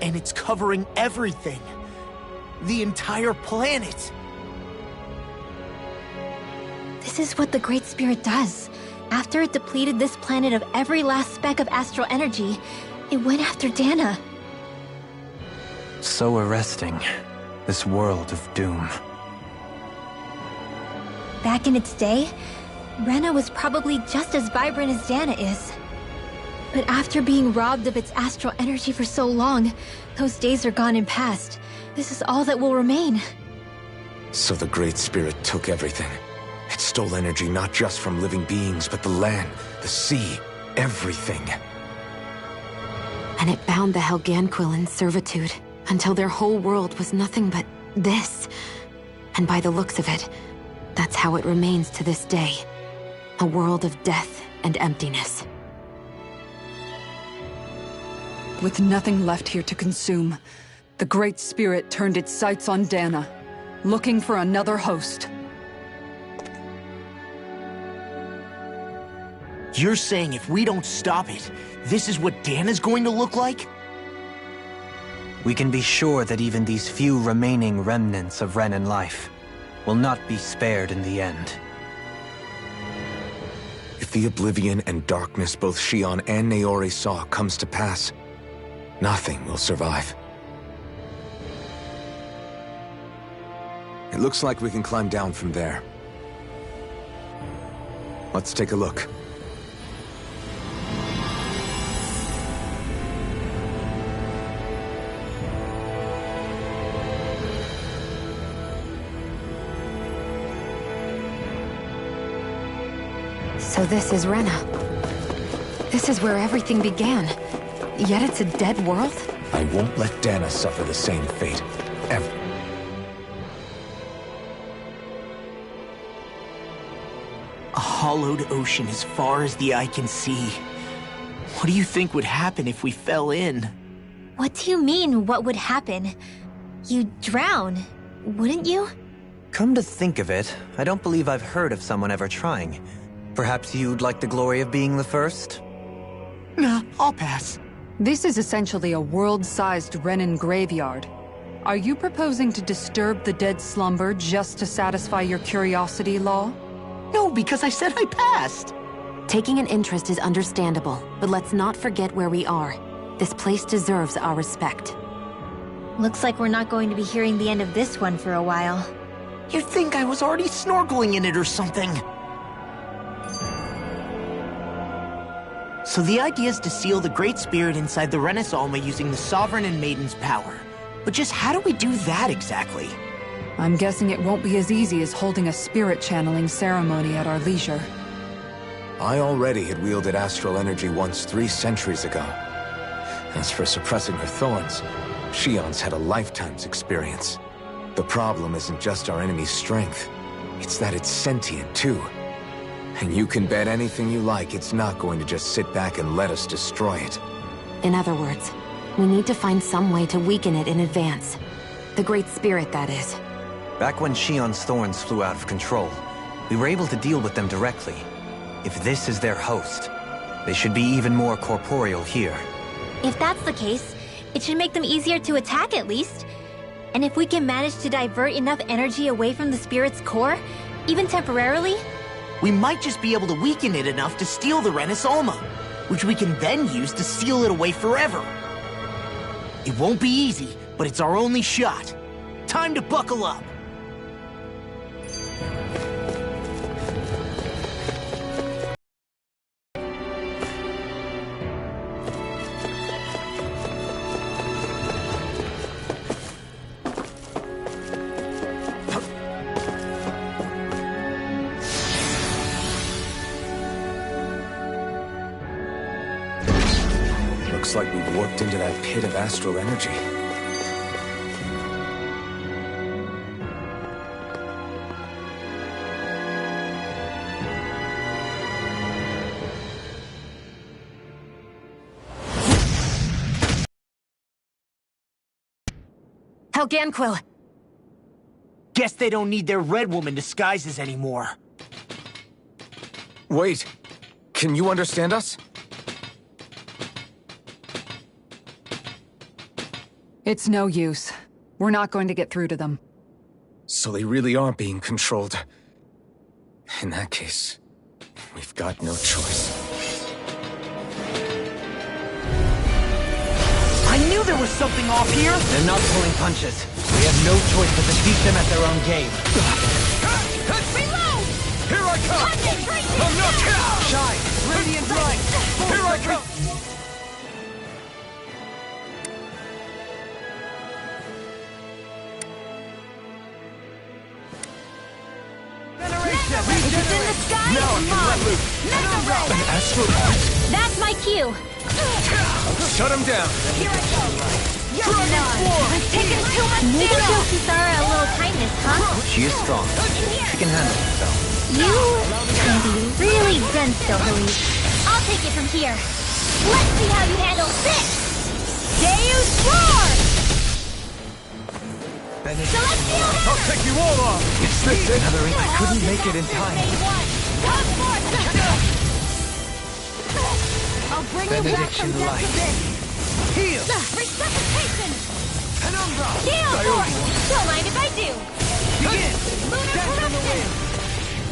And it's covering everything. The entire planet. This is what the Great Spirit does. After it depleted this planet of every last speck of astral energy, it went after Dana. So arresting. This world of doom. Back in its day, Rena was probably just as vibrant as Dana is. But after being robbed of its astral energy for so long, those days are gone and past. This is all that will remain. So the Great Spirit took everything. It stole energy not just from living beings, but the land, the sea, everything. And it bound the Helganquil in servitude, until their whole world was nothing but this. And by the looks of it, that's how it remains to this day. A world of death and emptiness. With nothing left here to consume, the Great Spirit turned its sights on Dana, looking for another host. You're saying if we don't stop it, this is what Dana's going to look like? We can be sure that even these few remaining remnants of Renan life will not be spared in the end. If the oblivion and darkness both Shion and Naori saw comes to pass, nothing will survive. It looks like we can climb down from there. Let's take a look. So this is Rena. This is where everything began. Yet it's a dead world? I won't let Dana suffer the same fate, ever. A hollowed ocean as far as the eye can see. What do you think would happen if we fell in? What do you mean, what would happen? You'd drown, wouldn't you? Come to think of it, I don't believe I've heard of someone ever trying. Perhaps you'd like the glory of being the first? Nah, I'll pass. This is essentially a world-sized Renan graveyard. Are you proposing to disturb the dead slumber just to satisfy your curiosity, Law? No, because I said I passed. Taking an interest is understandable, but let's not forget where we are. This place deserves our respect. Looks like we're not going to be hearing the end of this one for a while. You'd think I was already snorkeling in it or something. So the idea is to seal the Great Spirit inside the Renis Alma using the Sovereign and Maiden's power. But just how do we do that exactly? I'm guessing it won't be as easy as holding a spirit channeling ceremony at our leisure. I already had wielded astral energy once 3 centuries ago. As for suppressing her thorns, Shion's had a lifetime's experience. The problem isn't just our enemy's strength. It's that it's sentient, too. And you can bet anything you like it's not going to just sit back and let us destroy it. In other words, we need to find some way to weaken it in advance. The Great Spirit, that is. Back when Shion's thorns flew out of control, we were able to deal with them directly. If this is their host, they should be even more corporeal here. If that's the case, it should make them easier to attack at least. And if we can manage to divert enough energy away from the spirit's core, even temporarily, we might just be able to weaken it enough to steal the Renis Alma, which we can then use to seal it away forever. It won't be easy, but it's our only shot. Time to buckle up. Looks like we've warped into that that pit of astral energy. Helganquil! Guess they don't need their Red Woman disguises anymore. Wait, can you understand us? It's no use. We're not going to get through to them. So they really are being controlled. In that case, we've got no choice. I knew there was something off here! They're not pulling punches. We have no choice but to beat them at their own game. Reload! Here I come! Concentration! I'm not kidding! Shine! Radiant light! Here I come! If it's in the sky, Now I it's can let mine! loose! Mega Ray! An astral art? That's my cue! Shut him down! Here I go! You're done! I'm taking too much damage! Maybe show Kisara a little kindness, huh? She is strong. She can handle herself. You can be really dense, though, Elise. I'll take it from here. Let's see how you handle this! Deus Roar! Celestial Hammer! I'll take you all off! It's this it? I couldn't make it in time. Come forth! I'll bring you back from Benediction death light. to this! Heal! Resuscitation! Penumbra! Gale Force! Don't mind if I do! Begin! Lunar Dance on the Corruption! wind!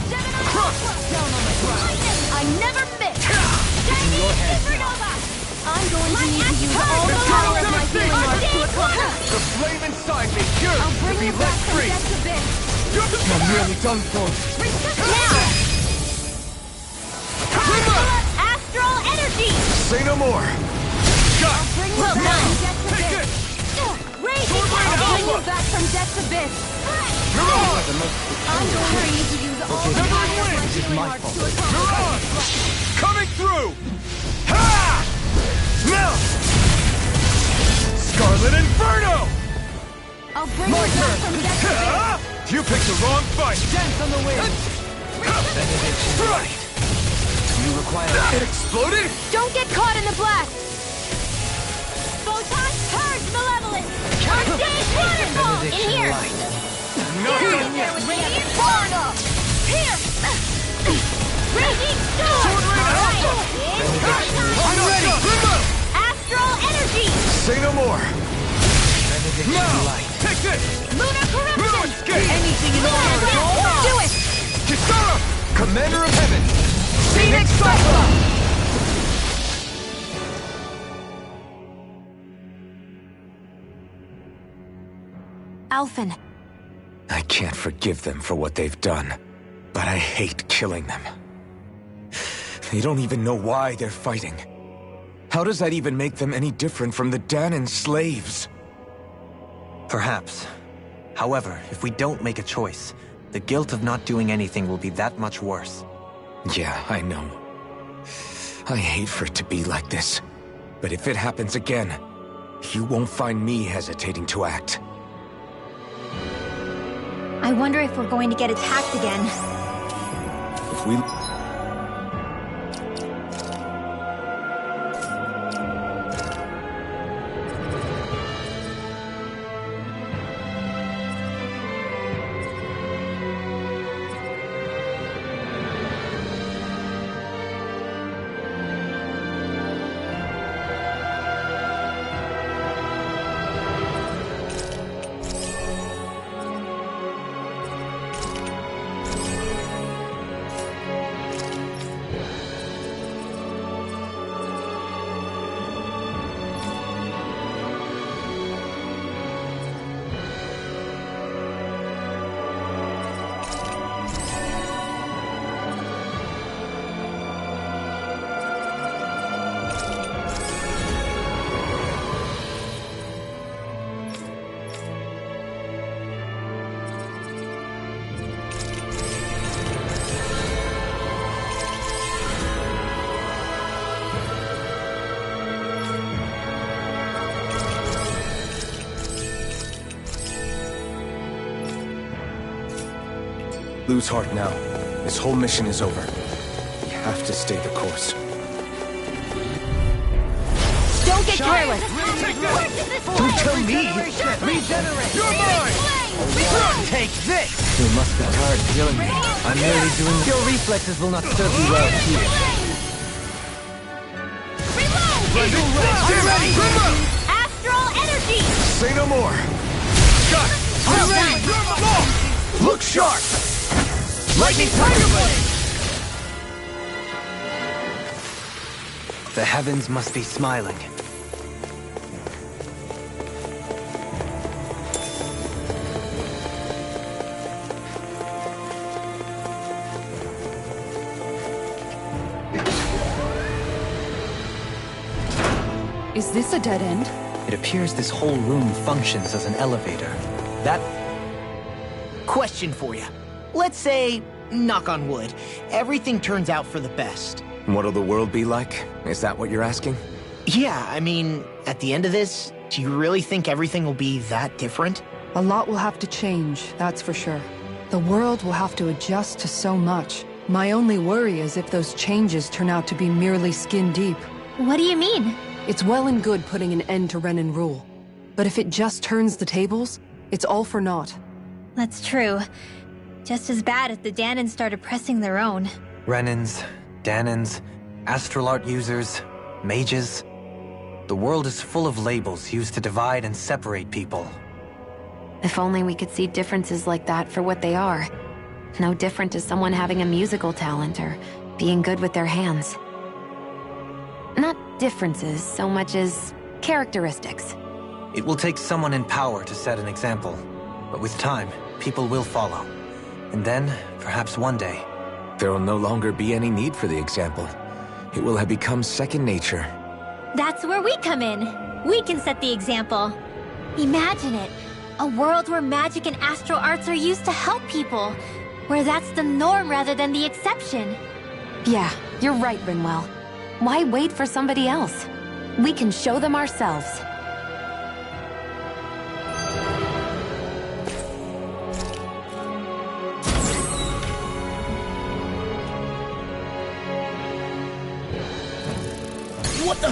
Gemini Aqua! Down on the ground! I never miss! Chinese your hands Supernova! I'm going to need to use all the power of my healing arts to accomplish! The flame inside me yearns I'll to bring be you back let from free! death to this! I'm nearly done for. Now! Astral Energy! Say no more! Got! Well done! Take it! Raging Sword Rain I'll bring Alpha! you back from death to this! You're on! I'm going to need to use all the power of my healing arts to accomplish! You're on! Coming through! Ha! Now! Scarlet Inferno! I'll bring you back from death to this! Ah! You picked the wrong fight! Dance on the wind! Benediction Right! You require... It exploded? Don't get caught in the blast! Photon Purge Malevolence! Our day is waterfall! In Benediction here! light. Not Here! done yet! Radiant Burn! Here! Raging Storm! Sword Rain Alpha! I'm ready! Astral Energy! Say no more! Benediction Now! light. Take this! Lunar Lunar Corruption! Escape! Anything in order! Do it! Kisara! Commander of Heaven! Phoenix Cyclone! Alphen, I can't forgive them for what they've done, but I hate killing them. They don't even know why they're fighting. How does that even make them any different from the Danon slaves? Perhaps. However, if we don't make a choice, the guilt of not doing anything will be that much worse. Yeah, I know. I hate for it to be like this. But if it happens again, you won't find me hesitating to act. I wonder if we're going to get attacked again. If we... Lose heart now. This whole mission is over. We have to stay the course. Don't get careless! Don't tell me! Regenerate! You're mine! Take this! You must be tired of killing me. I'm merely doing... Your reflexes will not serve you well here. Get ready! Astral energy! Say no more! Got it! I'm ready! Look sharp! Lightning Tiger Blade! The heavens must be smiling. Is this a dead end? It appears this whole room functions as an elevator. That... Question for you. Let's say, knock on wood, everything turns out for the best. What'll the world be like? Is that what you're asking? Yeah, I mean, at the end of this, do you really think everything will be that different? A lot will have to change, that's for sure. The world will have to adjust to so much. My only worry is if those changes turn out to be merely skin deep. What do you mean? It's well and good putting an end to Renin rule. But if it just turns the tables, it's all for naught. That's true. Just as bad if the Danans started pressing their own. Renins, Danans, astral art users, mages. The world is full of labels used to divide and separate people. If only we could see differences like that for what they are. No different to someone having a musical talent or being good with their hands. Not differences so much as characteristics. It will take someone in power to set an example. But with time, people will follow. And then, perhaps one day... There will no longer be any need for the example. It will have become second nature. That's where we come in. We can set the example. Imagine it. A world where magic and astral arts are used to help people. Where that's the norm rather than the exception. Yeah, you're right, Rinwell. Why wait for somebody else? We can show them ourselves. What the?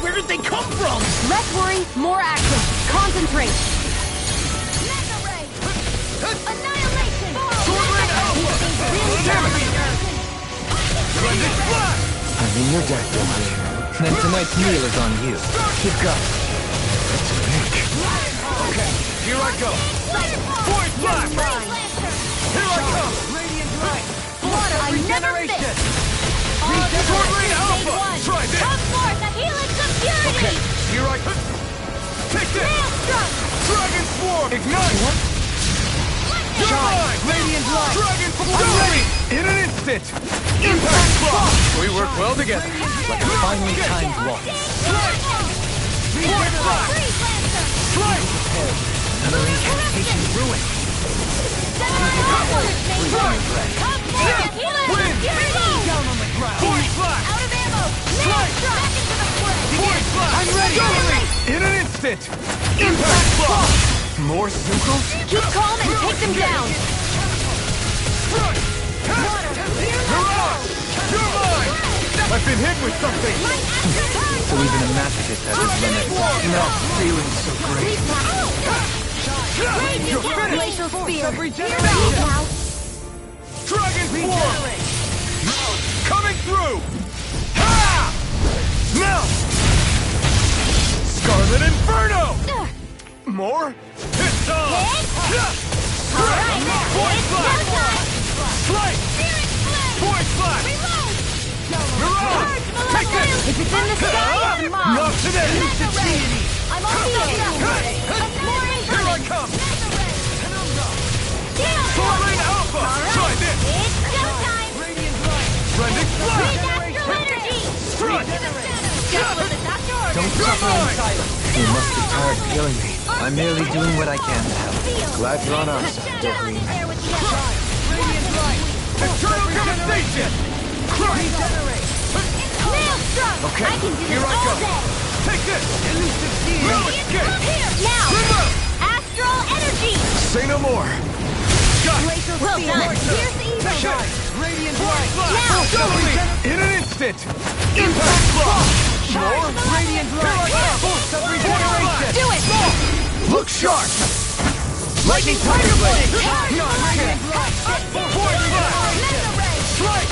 Where did they come from? Less worry, more action. Concentrate. Annihilation! I'm in your debt, Billy. Then tonight's meal is on you. Keep going. Okay, here I go. Void Blast! Here I come! Radiant Light! I never miss! Sword Rain Alpha! Try this! Come forth, a helix of purity! Okay, here I come. Take this! Maelstrom! Dragon Swarm! Ignite! You're mine! Radiant Light! Dragon Fury! I'm ready! In an instant! Impact Blast! We work well together. Like a finely timed waltz. Void Blast! Strike! Another incantation ruined. Wind! Down on the ground. Void Blast! Out of ammo! Strike! Back into the fray! Void Blast! I'm ready! In an instant! Impact Blast! More Zuko? Keep calm and take them down. Front! Mirage! You're mine! I've been hit with something! So even a masochist has his limits. Not feeling so great. You're finished! Glacial Spear. Dragon Swarm! Coming through! Ha! Now! Scarlet Inferno! More? It's on! Void Blast! Strike! Void Blast! Mirage! Take this! If it's in the sky, it's mine. Not today! I'm on the outside! Here I come! Sword Rain Alpha! Try this! It's showtime! Rending Blast! Astral energy! Strike! Don't suffer in silence. You must be tired of killing me. I'm merely doing what I can to help. Glad you're on our side, Doreen. Eternal Devastation! Maelstrom! Okay, I can do Here this I all go! day! Take this! No escape! Now! Remote! Astral energy! Say no more. Well done. Here's the evil. Shine! Radiant light! Now! In an instant! Impact block! More Radiant light! Force of regeneration! Do it! Look sharp! Lightning Tiger Blade! Radiant light! Force flash! Strike!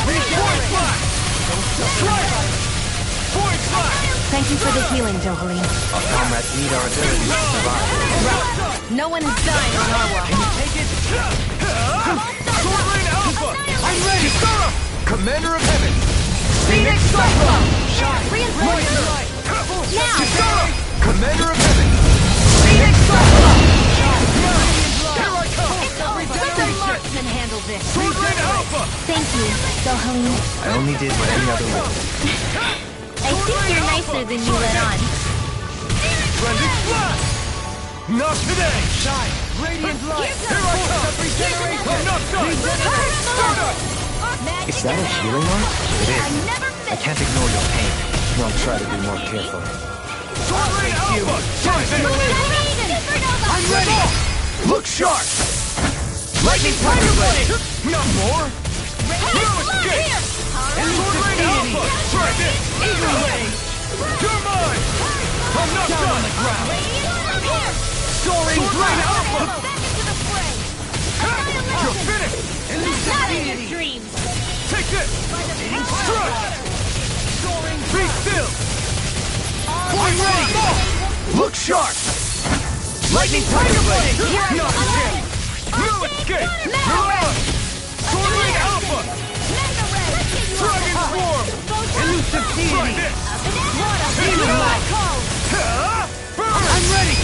Force flash! Strike! Force flash! Thank you for the healing, Johaleen. Our comrades need our abilities to survive. No one is dying on our watch. Take it! Sword Rain Alpha! I'm ready! Commander of Heaven! Phoenix Cyclone! Shine! Reinforcements! Light! Now! Commander of Heaven! Phoenix Cyclone! Shine! Here I come! Let the marksman handle this. Sword Rain Alpha! Thank you, Johaleen. I only did what any other would. I think you're nicer than you let on. Splendid Blast! Not today! Shine! Radiant light! Here I come! Regeneration! I'm not done! Stardust! Is that a healing art? It is. I can't ignore your pain. I'll try to be more careful. I'm ready! Look sharp! Lightning Tiger Blade! Not more! No escape! Sword Rain Alpha! Try this! Eagle Ray! You're mine! I'm not done! On the ground! Soaring Rain Alpha! You're finished! Not in your dreams! Take this! Strike! Be still! I'm ready! Look sharp! Lightning Tiger Blade! Not a chance! No escape! You're on! Sword Rain Alpha! Dragon Swarm! Elusive Deity! Try this! I'm ready!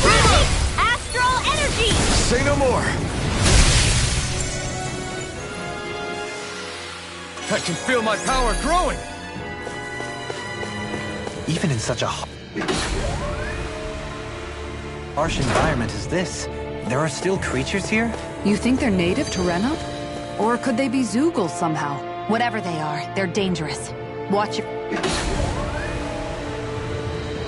Astral energy! Say no more! I can feel my power growing! Even in such a harsh environment as this, there are still creatures here? You think they're native to Rena? Or could they be Zoogles somehow? Whatever they are, they're dangerous. Watch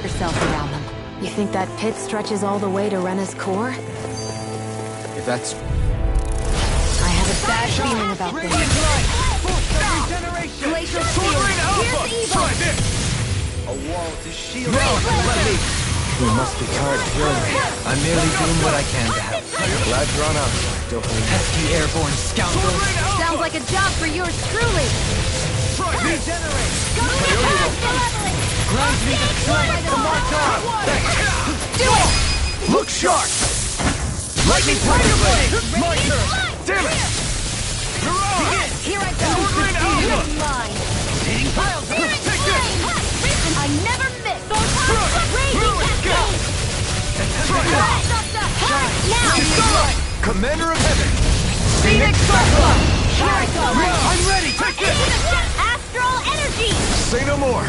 yourself around them. You think that pit stretches all the way to Rena's core? If that's... I have a bad feeling about this. Glacial Sword Rain Alpha! Try this! A wall to shield. No! Let me! We must be tired of hearing it. I'm merely doing what I can to help. Glad you're on our side, Johaleen. Pesky airborne scoundrels. Sounds like a job for yours truly. Try this! Regenerate! Grant me the strength to march on. Do it! Look sharp! Lightning Tiger Blade! My turn! Damn it! You're on! Here I go. Sword Rain Alpha! Mine. Take this! I never miss. Now! Commander of Heaven! Phoenix Cyclone! Here I go. I'm ready! Take this! Astral energy! Say no more!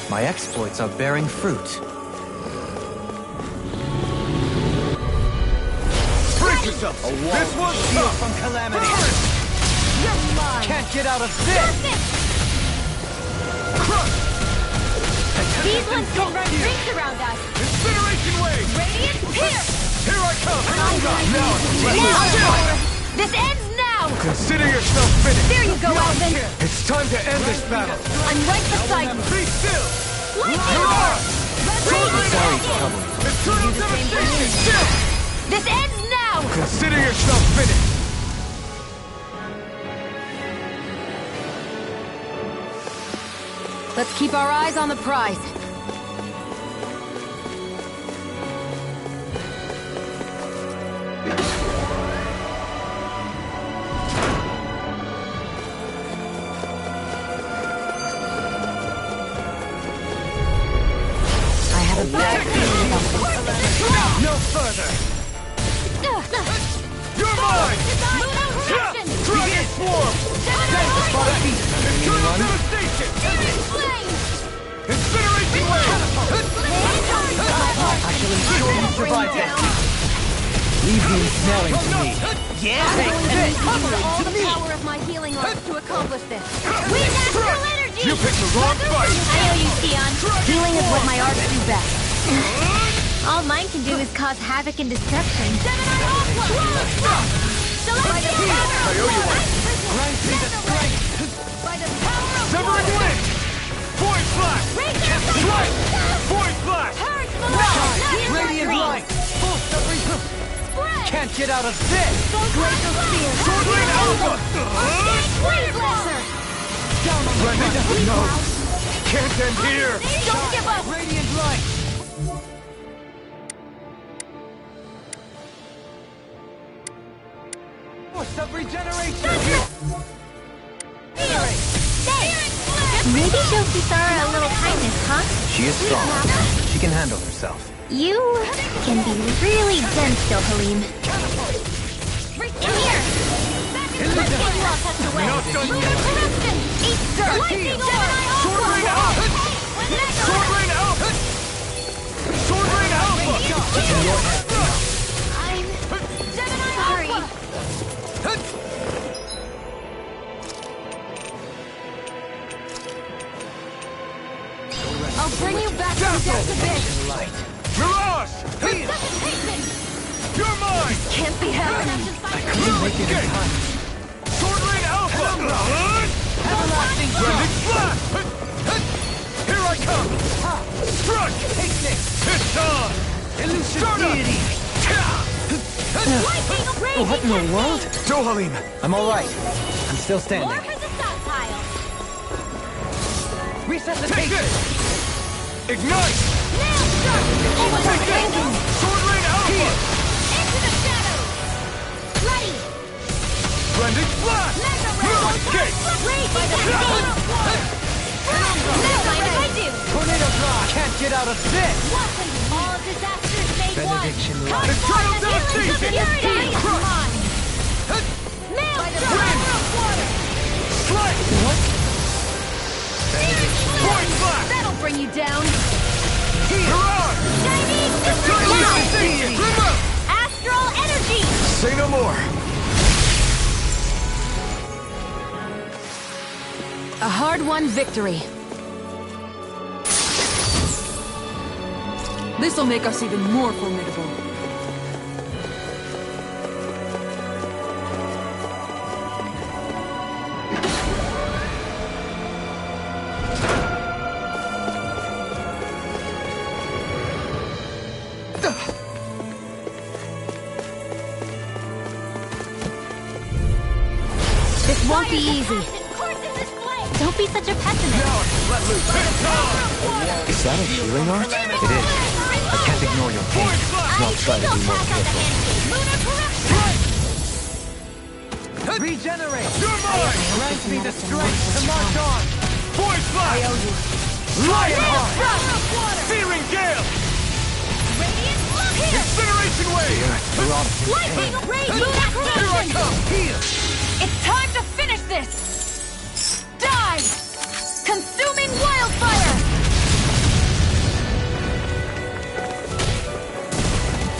My exploits are bearing fruit. Brace yourself! This one's tough! From calamity. You're mine. Can't get out of this. Crush! These ones can run rings around us! Incineration Wave! Radiant Pierce! Here I come! Now! This ends now! Consider yourself finished! There you go, Alvin. It's time to end this battle! I'm right beside you. Be still! Lightning! You're on! Sorry to trouble you. Eternal devastation! Still! This ends now! Consider yourself finished! Let's keep our eyes on the prize. I have a bad feeling about this. No further! You're mine! Dragon Swarm! Eternal devastation! Incineration Wave! Actually, sure you survived that. Leave the ensnaring to me. I'm going to use all the power of my healing arts to accomplish this. We natural energy! You picked the wrong fight! I know you, Theon. Healing is what my arts do best. All mine can do is cause havoc and destruction. I owe you one. Severing wind! Void flash! Strike! Void flash! Radiant light! Full subregion! Can't get out of this! Sword Lane Alpha! No! Can't end here! Don't give up! Radiant light! Force of regeneration! Maybe show Kisara a little kindness, huh? She is strong. She can handle herself. You can be really dense, though, Halim. In here! Let's get you all tucked away. Not done Lunar yet. corruption! Eat dirt! Lightning Sword Lane Alpha! Sword Lane Alpha! Sword Lane Alpha! I'm sorry. I'll bring you back from death abyss. Mirage! You're mine! Can't be happening. Okay. Sword Lane Alpha! Everlasting Blending Flash! Here I come! Struck! Take this! It's on! Elusive Start up! deity! What in the world? Go, Halim! I'm alright. I'm still standing. More for the stockpile. Take Resuscitation! this! Ignite! Nail strike! Take this! Sword Lane Alpha! Into the shadows! Ready! Blending Flash! Mega No Ray! escape! Raging cascade! Now mind if I do? Tornado Draw! Can't get out of this! All disasters made Benediction one! light. Transform the Eternal healing devastation. security! Crush. Nail Win. strike! Water! Strike! Void Flash! That'll bring you down. Mirage! Chinese Eternal Now! devastation! Remote! Astral energy! Say no more! A hard-won victory. This'll make us even more formidable. This won't be easy. Don't be such a pessimist. Let loose! It's on! Is that a healing art? It is. I can't ignore your pain. Void Flash! I'll try to be more careful. Lunar corruption! Regenerate! You're mine! Grant me the strength to march on! Void Flash! Lionheart! Searing Gale! Radiant here! Incineration Wave! Lightning ray! Lunar Here I corruption! come! Heal! It's time to finish this! Die! Consuming wildfire!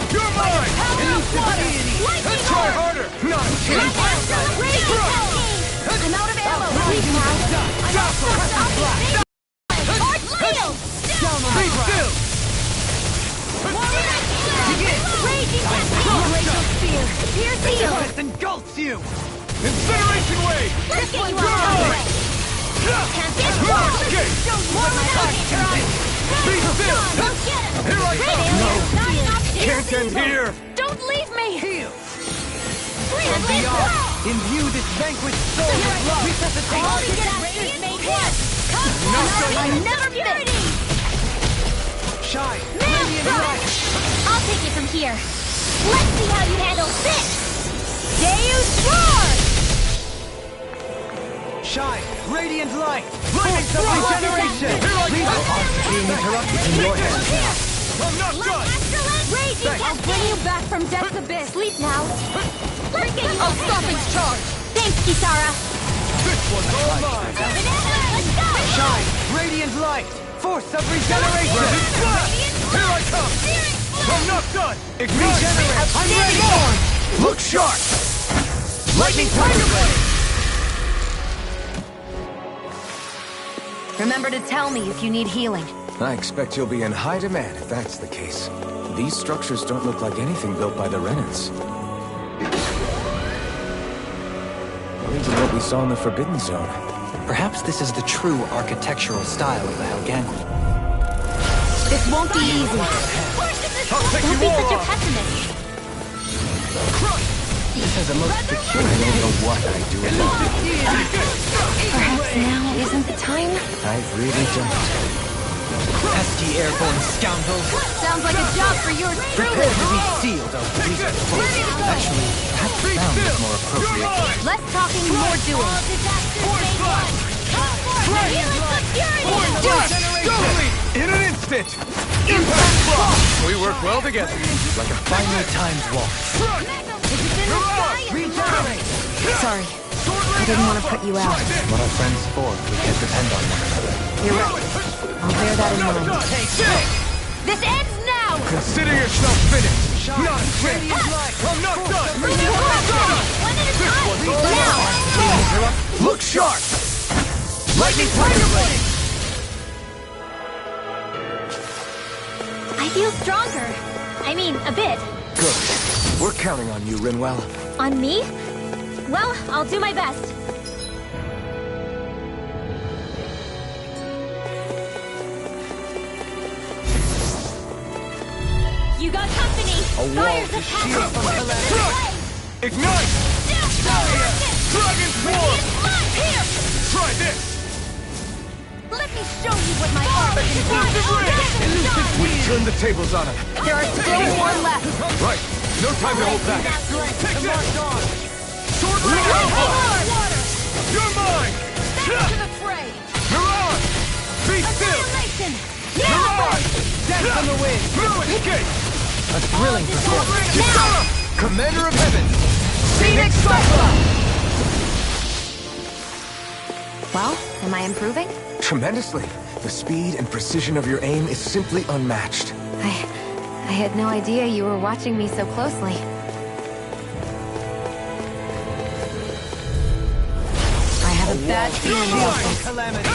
You're mine! Water! Let's try harder! Not a chance! I'm out of ammo! Please now! Be still! Raging cascade! Pierce heel! This engulfs you! Incineration Wave! Let's get you You're out of the mine! way! Can't get No wrong! escape! Be still! Here I come! No! Can't end here! Don't leave me! Heal! From beyond, imbue this vanquished soul with love! All Resuscitation! disasters made one! Nothing! I never fit! Shine! Nail Radiant strike! light! I'll take it from here. Let's see how you handle this! Deus Roar! Shine! Radiant light! Lightning Force of strike! regeneration! Here I Leave come! the arc being interrupted in your hands now! I'm not done! Raging I'll bring you back from death's abyss. Sleep now. Let's get you I'll stop its charge. Thanks, Kisara. This one's all mine! Let's go! Shine! Radiant light! Force of regeneration! Blending Flash! Here I come! I'm not done! Ignite! Regenerate! I'm ready! Look sharp! Lightning Tiger Blade! Remember to tell me if you need healing. I expect you'll be in high demand if that's the case. These structures don't look like anything built by the Renans. Or even what we saw in the Forbidden Zone. Perhaps this is the true architectural style of the Helgani. This won't be easy. Don't be such a pessimist. This has a most peculiar... I don't know what I do about it. Perhaps now isn't the time? I really don't. Pesky airborne scoundrel! Sounds like a job for yours Prepare to be sealed, oh Reaper. Actually, that sound is more appropriate. Less talking, more doing. In an instant! Impact block! We work well together. Like a finely timed waltz. Sorry, I didn't want to put you out. What are friends for? We can depend on one another. You're right. I'll bear that in mind. This ends now! Consider yourself finished! Not finished! I'm not done! One at a time! Now! Look sharp! Lightning Tiger Blade! I feel stronger. I mean, a bit. Good. We're counting on you, Rinwell. On me? Well, I'll do my best. You got company! Fire's a pass! Ignite! Dragon Swarm! Here! Try this! Let me show you what my arm can do! We turned the tables on him. There are still more left. Right. No time to hold back. Take this! Sword Ring Alpha! You're mine! Back to the fray! Mirage! Be still! Mirage! Death on the wind! No escape! A thrilling performance. Commander of Heaven! Phoenix Cyclone! Well, am I improving? Tremendously. The speed and precision of your aim is simply unmatched. I had no idea you were watching me so closely. I have a bad feeling about this. Calamity.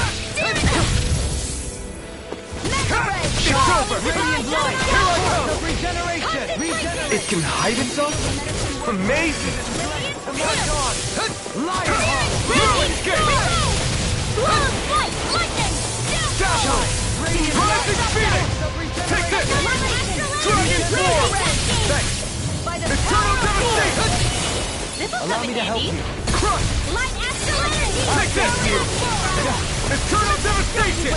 It's over! Regeneration! It can hide itself? Amazing! No escape! Rising Phoenix! Take this! Dragon Swarm! Thanks! Eternal Devastation! Allow me to help you. Crush! Take this! Eternal Devastation!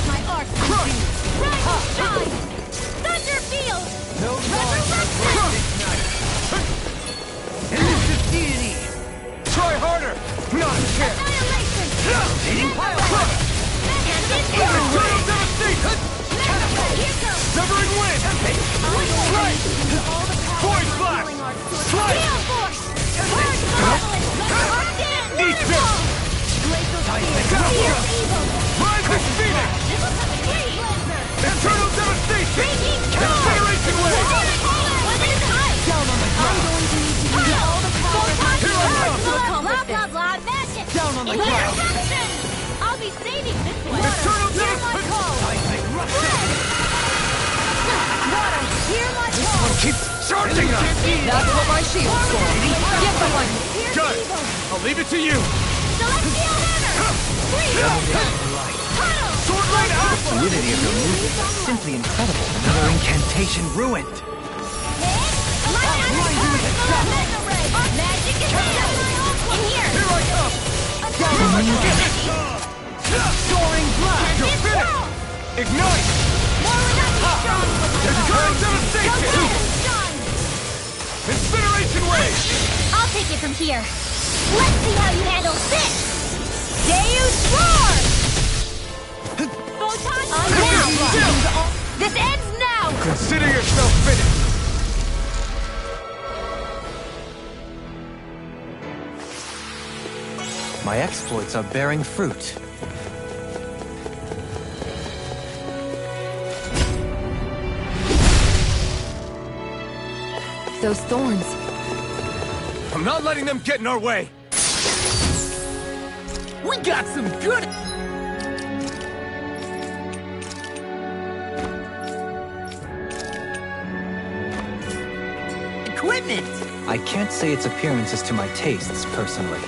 Crush! No Elusive Deity! Try harder! Not a chance! Crush! Eternal Devastation! Severing Wind! Strike! Void Blast! Strike! Eat this! Rising Phoenix! Eternal Devastation! Incineration Wave! Down on the ground. Here I come! Blah, blah, blah, magic! Down on the ground. I'll be saving this one. Eternal Hear my call! Hear my This call! one keeps charging us! That's what my shield's for. Get the one. Got it! I'll leave it to you! Celestial hammer! Sword Rain Alpha! fluidity of your movement is simply incredible. Another incantation ruined. Magic is in here! Here I come! Soaring blast! You're finished! Ignite! Eternal Devastation! Incineration Wave! I'll take it from here. Let's see how you handle this! Deus Roar! Photon This ends now! Consider yourself finished! My exploits are bearing fruit. Those thorns. I'm not letting them get in our way! We got some good... equipment! I can't say its appearance is to my tastes, personally.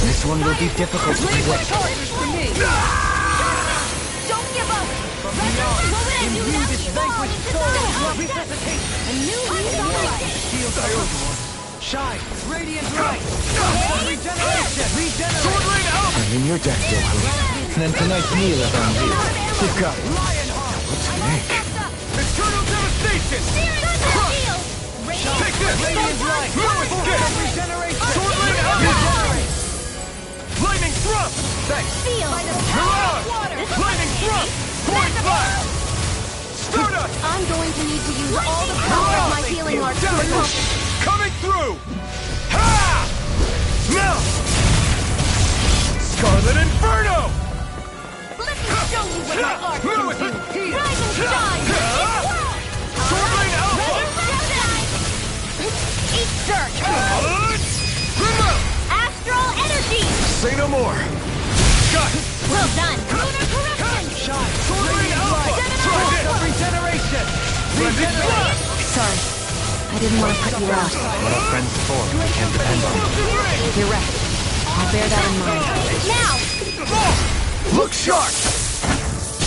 This one will be difficult to predict. Don't give up! Imbue this vanquished soul will resuscitate a new lease on life! Shine! Radiant light! Regeneration! Sword Rain Alpha! I'm in your deck, Goku. Then tonight's meal is on you. You've got it. What's Nick? Eternal devastation! Take this! Radiant light! Regeneration! Sword Rain Alpha! Lightning thrust! Thanks! Mirage! Lightning thrust! Point flash! Stardust! I'm going to need to use all the power of my healing arts to help. Coming through! Ha! Now! Scarlet Inferno! Let me show you what my art can do! Rise and shine! Sword Rain Alpha! Eat dirt! Astral energy! Say no more. Got it! Well done! Lunar corruption! Shine! Sword Rain Alpha! Try this! Regeneration! Regeneration! Sorry. I didn't want to put you out. What are friends for? We can't depend on them. You're right. I'll bear that in mind. Now! Look sharp!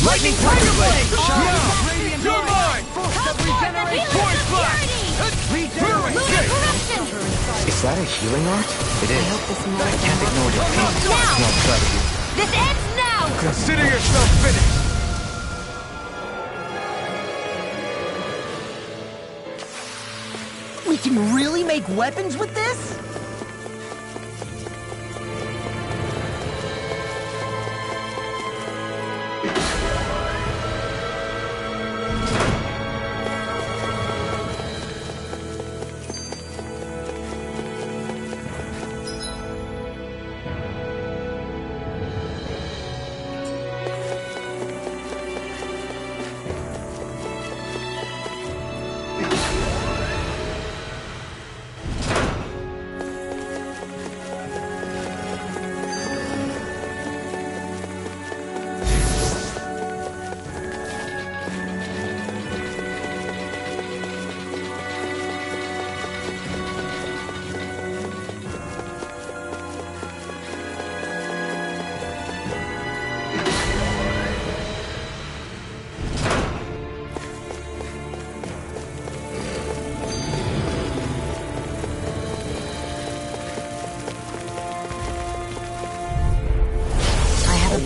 Lightning Tiger Blade! You're mine! Point flash! Lunar corruption! Is that a healing art? It is. But I can't ignore your pain. Now! Not try to do. This ends now! Consider yourself finished! We can really make weapons with this?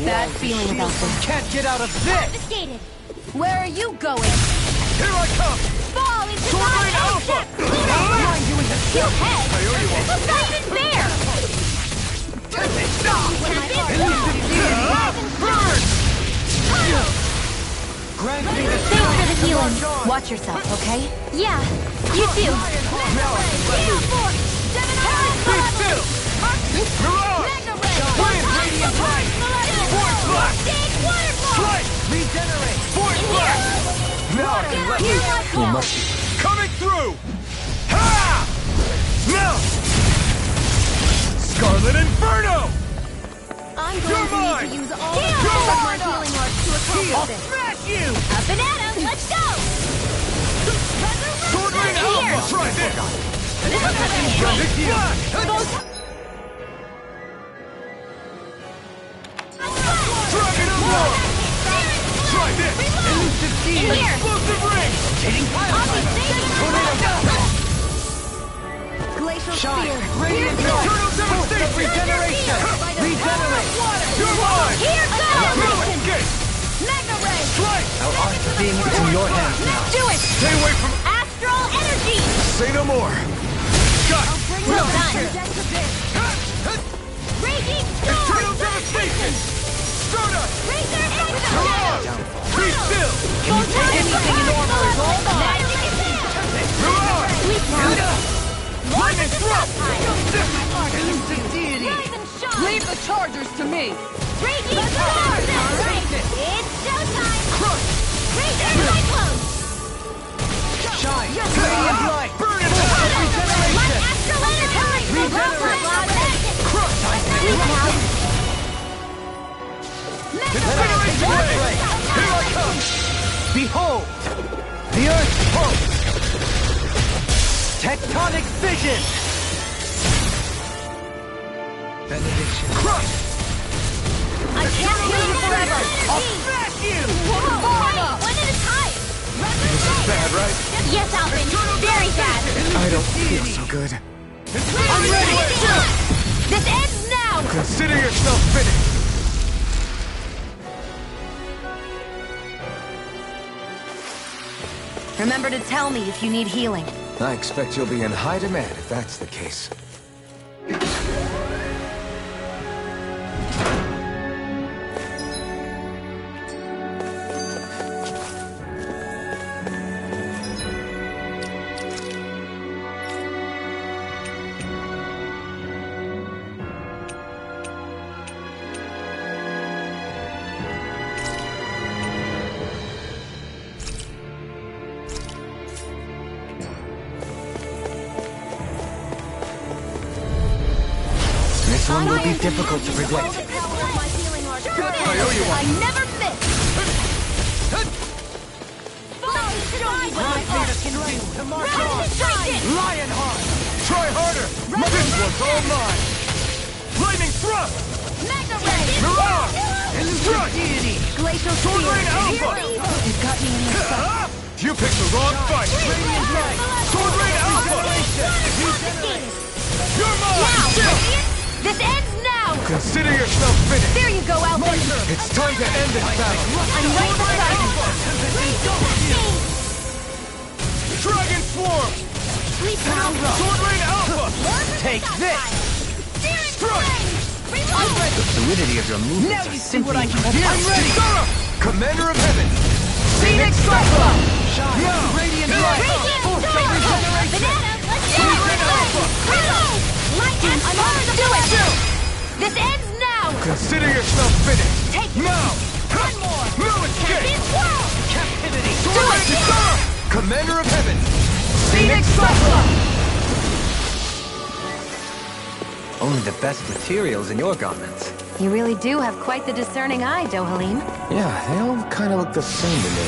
Bad feeling about this. Can't get out of this! Confiscated! Where are you going? Here I come! Fall into Sword my Rain Alpha! Blind you in the kill head! I owe you one. Look not even there! Burn! Grant me the Thanks for the healing. Watch yourself, okay? Yeah, you too. Be still! Mirage! Wind! Radiant light! Force flash! Strike! regenerate! Force flash! Now I can let loose! You must be. Coming through! Ha! Now! Scarlet Inferno! I'm You're going mine! to need to use all the power of my healing arts to accomplish this. Smash you! Up and at 'em, let's go! Sword Rain Here! Alpha! Try this! Flash! Dragon of War! Try this! Elusive key! In here! Explosive ring! Glacial Shine! spear! Radiant light! Eternal devastation! Regeneration! Regenerate! You're mine! Here goes! Escape! Mega ray! Strike! Our art is being put in your hands now. do it! Stay away from... Astral energy! Say no more! Got it! Well done! Raging storm! Eternal devastation! Stardust! Razor Mirage! Be still! Anything normal is all mine! Mirage! Sweet now! Lightning thrust! Leave the chargers to me! Raging storm! It's showtime! Crush! Razor cyclone! Shine! Radiant light! Burn it out! Light astral energy! Crush! Sweet now! Incineration blade! Here I come! Behold! The Earth pulse! Tectonic fission! Benediction. Crush! I can't heal you forever! I'll smash you! Whoa! One at a time! This is bad, right? Yes, Alvin! Very bad! I don't feel so good. I'm ready! This ends now! Consider yourself finished! Remember to tell me if you need healing. I expect you'll be in high demand if that's the case. This one will be difficult to predict. I never miss! Lionheart! Try harder! This one's all mine! Lightning thrust! Mirage! Strike! Glacial Sword Rain Alpha! You got me in this fight. You picked the wrong fight! Sword Rain Alpha! You're mine! This ends now! Consider yourself finished! There you go, Alvin! It's time to end this battle! I'm right beside you! Dragon Swarm! Sword Rain Alpha! Take this! Strike! The fluidity of your movements Now you are see what simply I can do! I'm ready! Commander of Heaven! Phoenix Cyclone! Shine! Now! Radiant Here I light! come! Force of regeneration! Banana, let's go! Sword Rain Alpha! Lightning, I'm on the do it! This ends now! Consider yourself finished! Take it! Now! One more! No escape! Captain Swirl! Captivity! Sword Rain Kisara! Commander of Heaven! Phoenix Cyclone! Only the best materials in your garments. You really do have quite the discerning eye, Dohalim. Yeah, they all kind of look the same to me.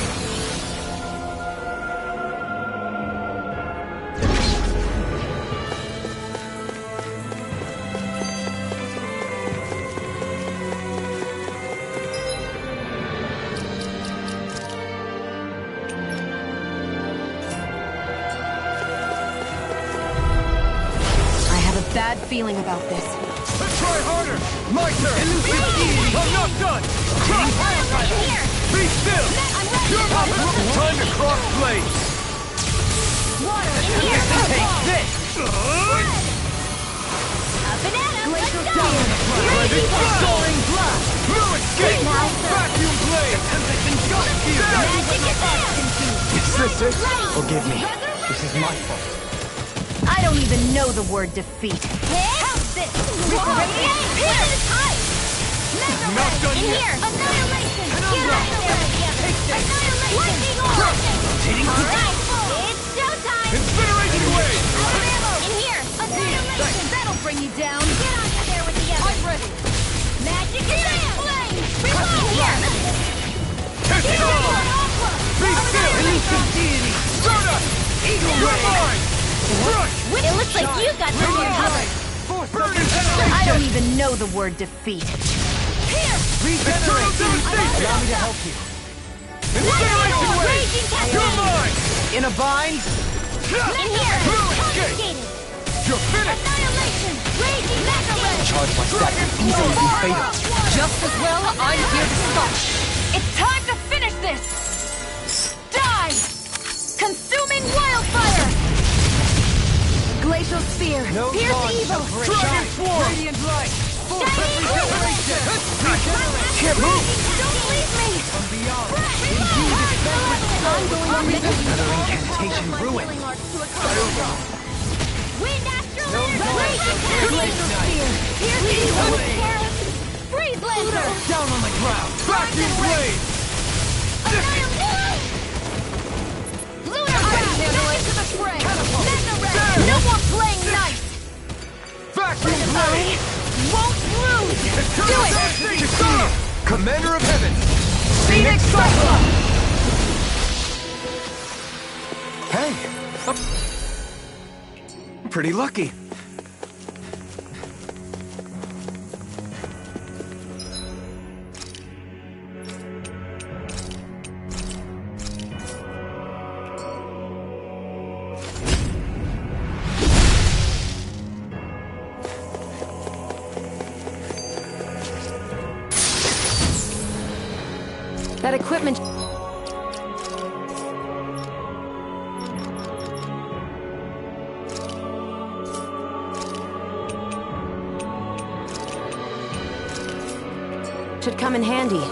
Bad feeling about this. Let's try harder! My turn! I'm not done! Be still! You're time to cross blades! Take this! Soaring blast! No escape! Vacuum blade! Is this it? Forgive me. This is my fault. I don't even know the word defeat. How's this? One at a time! Not done In yet! here! Annihilation! Get out of there! Annihilation! Lightning orb! Alright! It's showtime! Incineration wave! In here! Annihilation! That'll bring you down! Get on there with the others! I'm ready! Magic is flame! Reload! Here! Be still! Stardust! Eagle Ray! It looks like you got some here, Hubert! I don't even know the word defeat. Here! Regenerate! Allow me to help you. Incineration wave! Raging Captain! You're mine! In a bind? In here! Confiscated! You're finished! Annihilation! Raging Mega Ray! Charge like that could easily be fatal. Just as well, I'm here to stop. It's time to finish this! Die! Glacial Sphere! No Pierce launch evil! shall Dragon Swarm! Radiant Light! Full regeneration! Can't move! Don't leave me! From beyond! I'm going on Another incantation ruined. Wind Astral No launch shall Glacial Sphere! Pierce evil! Freeze Lancer! Down on the ground! Vacuum Blade! Lunar Grab! Go into the fray! Mega Red! No more playing nice! Vacuum Blade! Won't lose! Do it! Devastation! Commander of Heaven! Phoenix Cyclone! Hey! Pretty lucky. That equipment... should come in handy.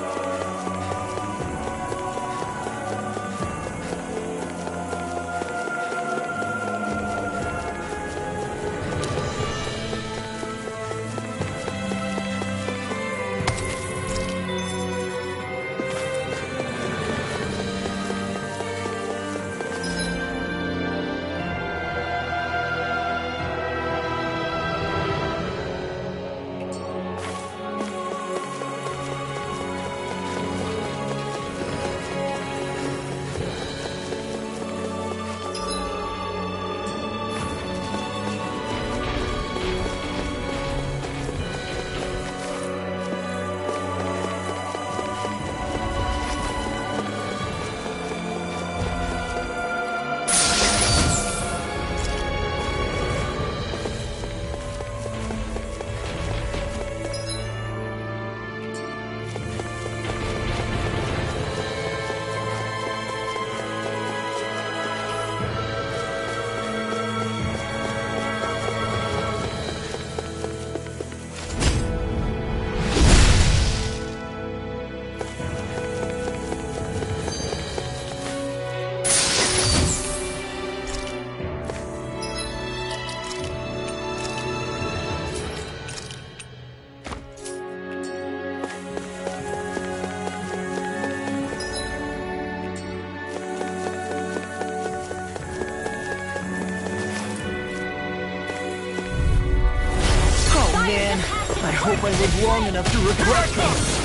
I hope I live long enough to regret this.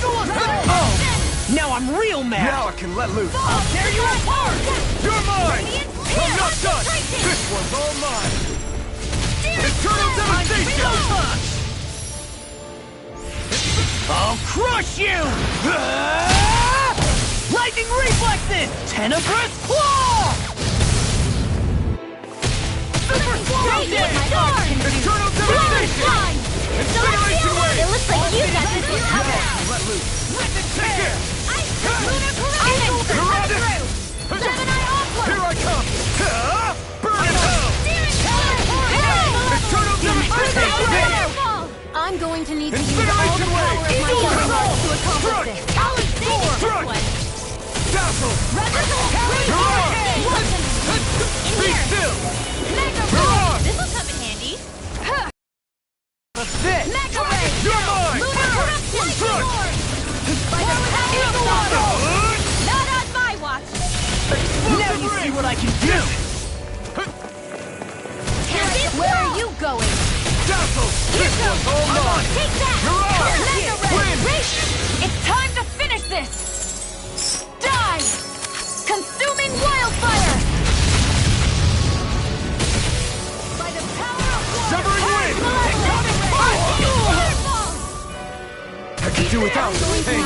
Oh! Now I'm real mad! Now I can let loose. I'll tear you apart! You're mine! I'm not done! This one's all mine! Eternal devastation! I'll crush you! Lightning reflexes! Tenebrous claw! Super Swallow Blade! Eternal devastation! Incineration Wave! It looks like you got this one covered. Let loose! Take it! Lunar Corruption! Gemini Offload! Here I come! Burn in hell! Eternal devastation! I'm going to need to use Incineration all the power Wave! of my Eagle will to Struck! accomplish this. Alan, save Struck! one. Dazzle! You're Be still! Mega You're on! This'll come in handy. That's it! Mega Ray! You're mine! Lunar Corruption! Struck! By the power of water! Not on my watch! Now you see what I can do! Where are you going? Dazzle! This one's all mine! Take that! You're on! Mega Win! Ray! It's time to finish this! Die! Consuming wildfire! By the power of water! Severing Wind! I could do without this pain!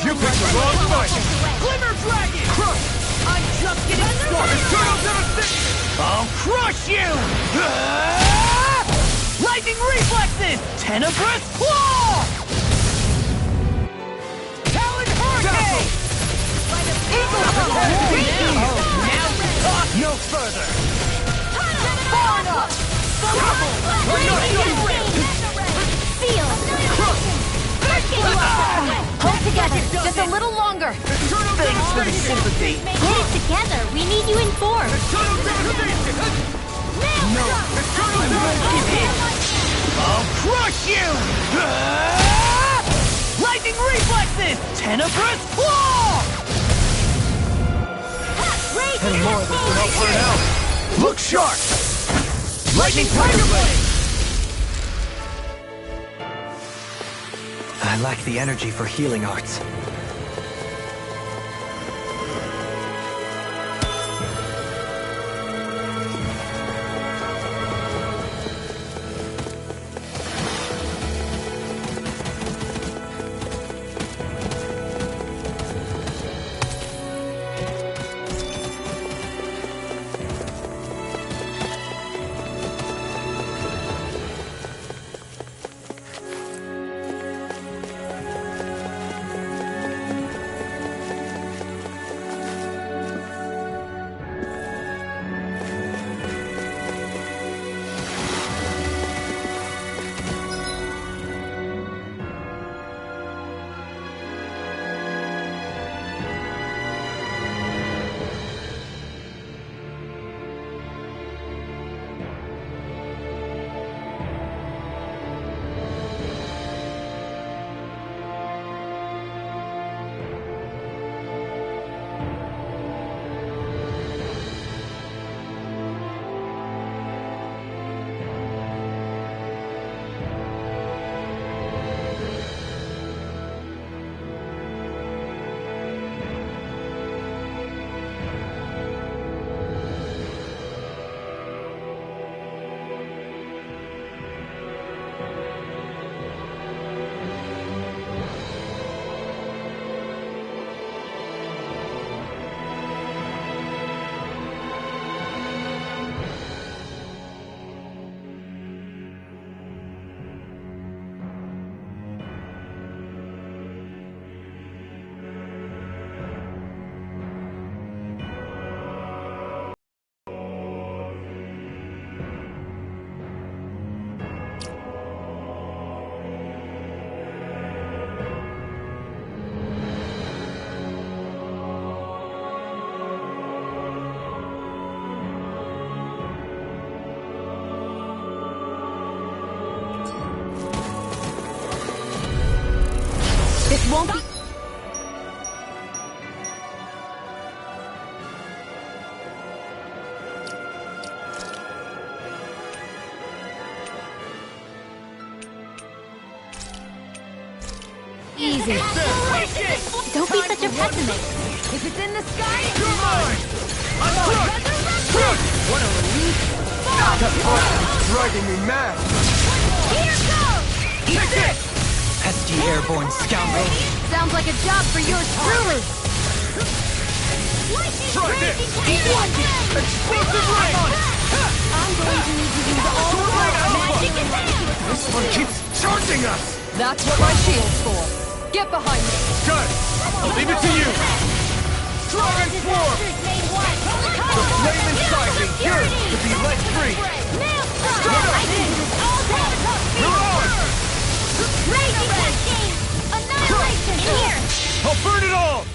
You picked the wrong fight! Glimmer Dragon! Crush! I'm just getting started! Eternal devastation! I'll crush you! Lightning reflexes! Tenebrous claw! Talon hurricane! Dazzle! Now you talk! No further! Feel! Hold together, just a little longer. Thanks for the sympathy. Get it together, we need you informed. No, I won't give in. I'll crush you! Lightning reflexes! Tenebrous claw! And more of this will help burn out. Look sharp! Lightning Tiger Blade! I lack the energy for healing arts. This won't be... easy. Don't be such a pessimist. If it's in the sky, You're mine! I'm crushed! What a relief! That force is driving me mad! here goes! Take this! Pesky airborne scoundrel! Sounds like a job for yours truly. Try this! Explosive rain! I'm going to need to use all the magic and This one keeps charging us! That's what my shield's for. Get behind me. Good! I'll leave it to you! Dragon Swarm! The flame inside me yearns to be let free! Straight up! You're on! Annihilation! In here! I'll burn it all!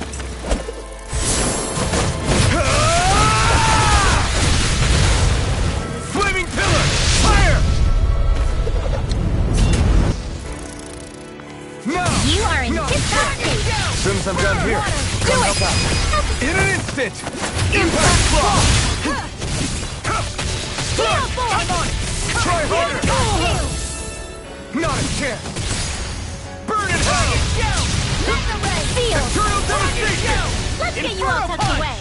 Flaming pillar! Fire! Now! You are in Not his yet. state! As soon as I'm done here, Do come it! help out. In an instant! Impact block! I'm on! Try harder! Not a chance! Burn it out! Feel! Eternal devastation! Let's get you all tucked away!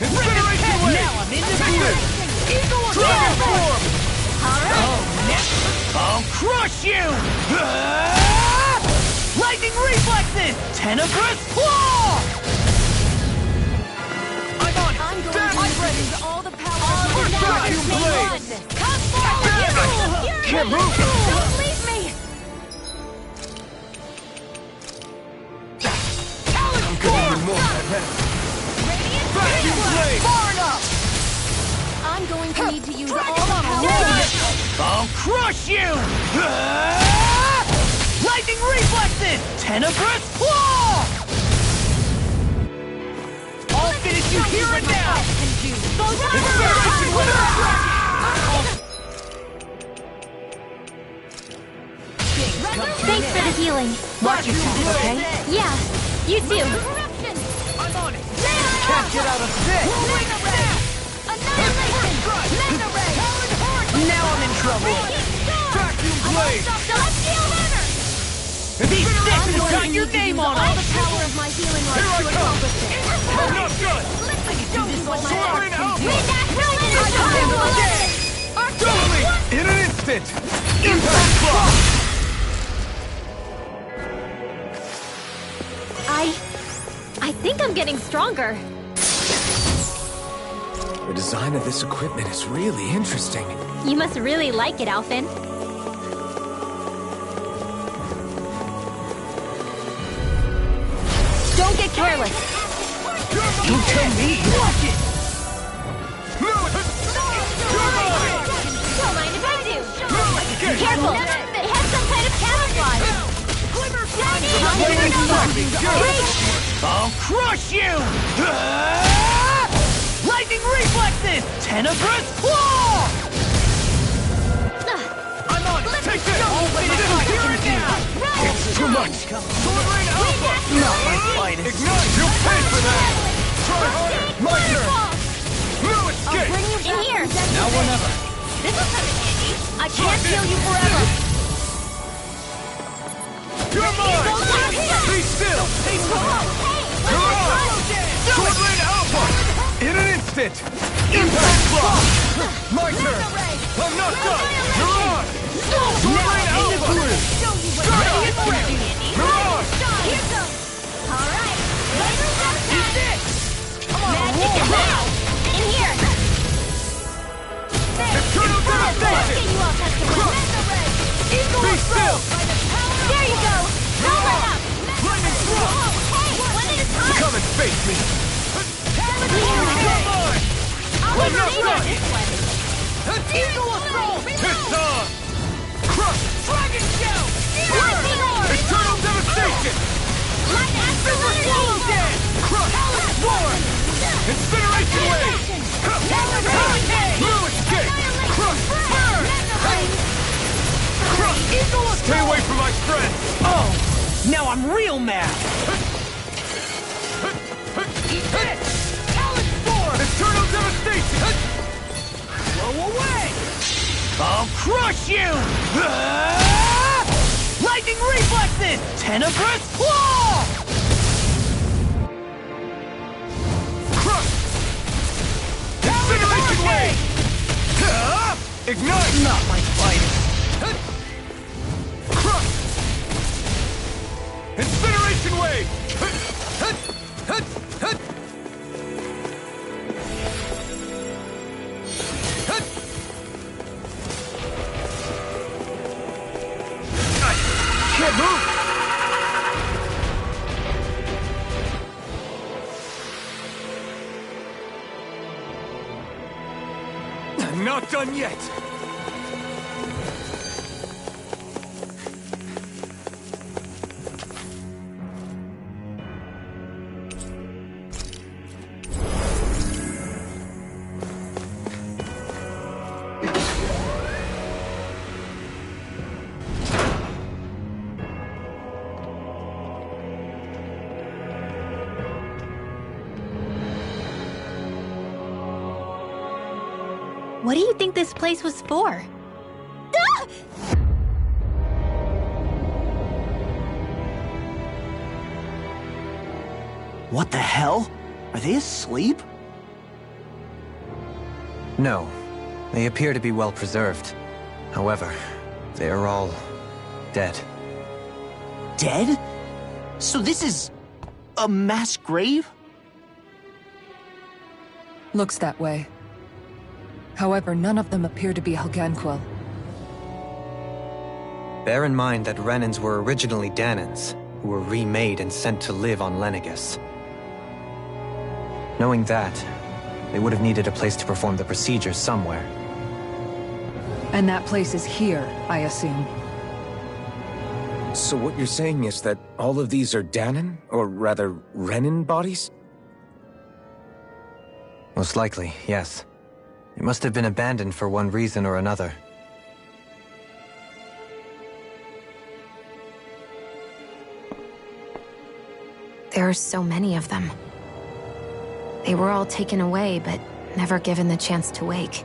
Incineration wave! Now I'm in the Take groove. this! Dragon form! Alright! I'll crush you! Lightning reflexes! Tenebrous claw! I'm on! I'm going Damn to it! use all the power First of the vacuum blade! Come forward! Damn it! Can't move! Don't leave me! I'm gonna need more than that. Vacuum blade! Far enough! I'm going to need to use all the power of I'll crush you! Lightning reflexes! Tenebrous claw! I'll finish you here and now! Thanks for the healing. Watch your step, okay? Yeah, you too. I'm on it! Can't get out of this! Now I'm in trouble! Vacuum blade! These sticks have got your name on All them! the power of my healing Here I arts to come! accomplish it. I'm not done! I can do this with my Soaring Alpha! Totally! In an instant! Impact block! I think I'm getting stronger. The design of this equipment is really interesting. You must really like it, Alphen. Don't get careless. Don't tell me! Watch it! Don't mind if I do. Careful! It has some kind of camouflage. I'll crush you! Lightning reflexes! Tenebrous claw! I'm on it! Take this! I'll finish you here and now! It's too much! Sword Rain Alpha! Not my finest! Ignite! You'll pay for that! Try harder! My turn! No escape! In here! Now or never! This will come in handy. I can't kill you forever. You're mine! Be still! You're on! Sword Rain Alpha! In an instant! Impact block! My turn! I'm not done! You're on! Sword Rain Alpha! Shut up! You're on! Here goes. All right. Laser Magic is out. In here. Eternal devastation! You all have to win. Be still! There you go. Power up. Lightning thrust! Hey, one at a time. Come and face me! You're mine! I'm not done! Eagle assault! It's on! Crush! Dragon Show! Lightning Orb! Eternal devastation! Light Astral Dead! Crush! War! Incineration wave! Blue escape! Crush! Burn! Crush! Stay away from my friend! Oh! Now I'm real mad! Eat this! Eternal devastation! Blow away! I'll crush you! Lightning reflexes! Tenebrous claw! Crush! Incineration wave! Ignite! Not my finest! Crush! Incineration wave! Can't move! I'm not done yet! What do you think this place was for? What the hell? Are they asleep? No, they appear to be well preserved. However, they are all dead. Dead? So this is a mass grave? Looks that way. However, none of them appear to be Helganquil. Bear in mind that Renans were originally Danans, who were remade and sent to live on Lenegus. Knowing that, they would have needed a place to perform the procedures somewhere. And that place is here, I assume. So what you're saying is that all of these are Danon, or rather, Renin bodies? Most likely, yes. It must have been abandoned for one reason or another. There are so many of them. They were all taken away, but never given the chance to wake.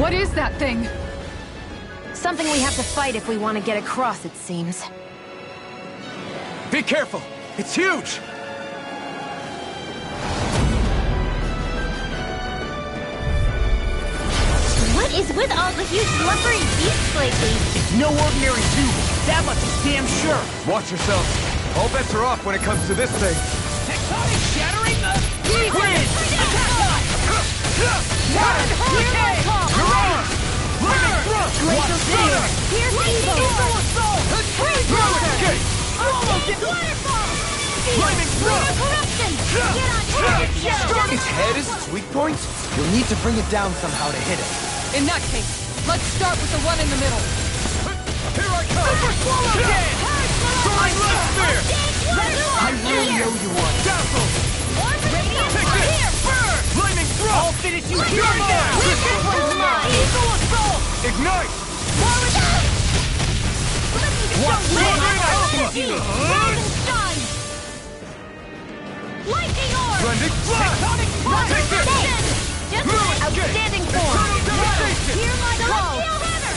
What is that thing? Something we have to fight if we want to get across, it seems. Be careful! It's huge! What is with all the huge lumbering beasts lately? It's no ordinary tube. That much is damn sure. Watch yourself. All bets are off when it comes to this thing. Tectonic shattering the... Wind! One hurricane! Your arm! Lightning thrust! Glacial Zero! Here's Evo! Freeze Water! Escape! Waterfall! Lightning thrust! Corruption! Get on target! Its head is its weak point? You'll need to bring it down somehow to hit it. In that case, let's start with the one in the middle. Here I come! Super Swallow! Soaring left spear! I really owe you one. Dazzle! Take this! Here! Burn! Lightning thrust! I'll finish you You're here now! mine! This one's mine! Eagle assault! Ignite! Watch Lightning alpha! Shine! Lightning orb! Blending flash! Take this! Just Move! like Outstanding form! Eternal devastation! Hear my call! Hammer!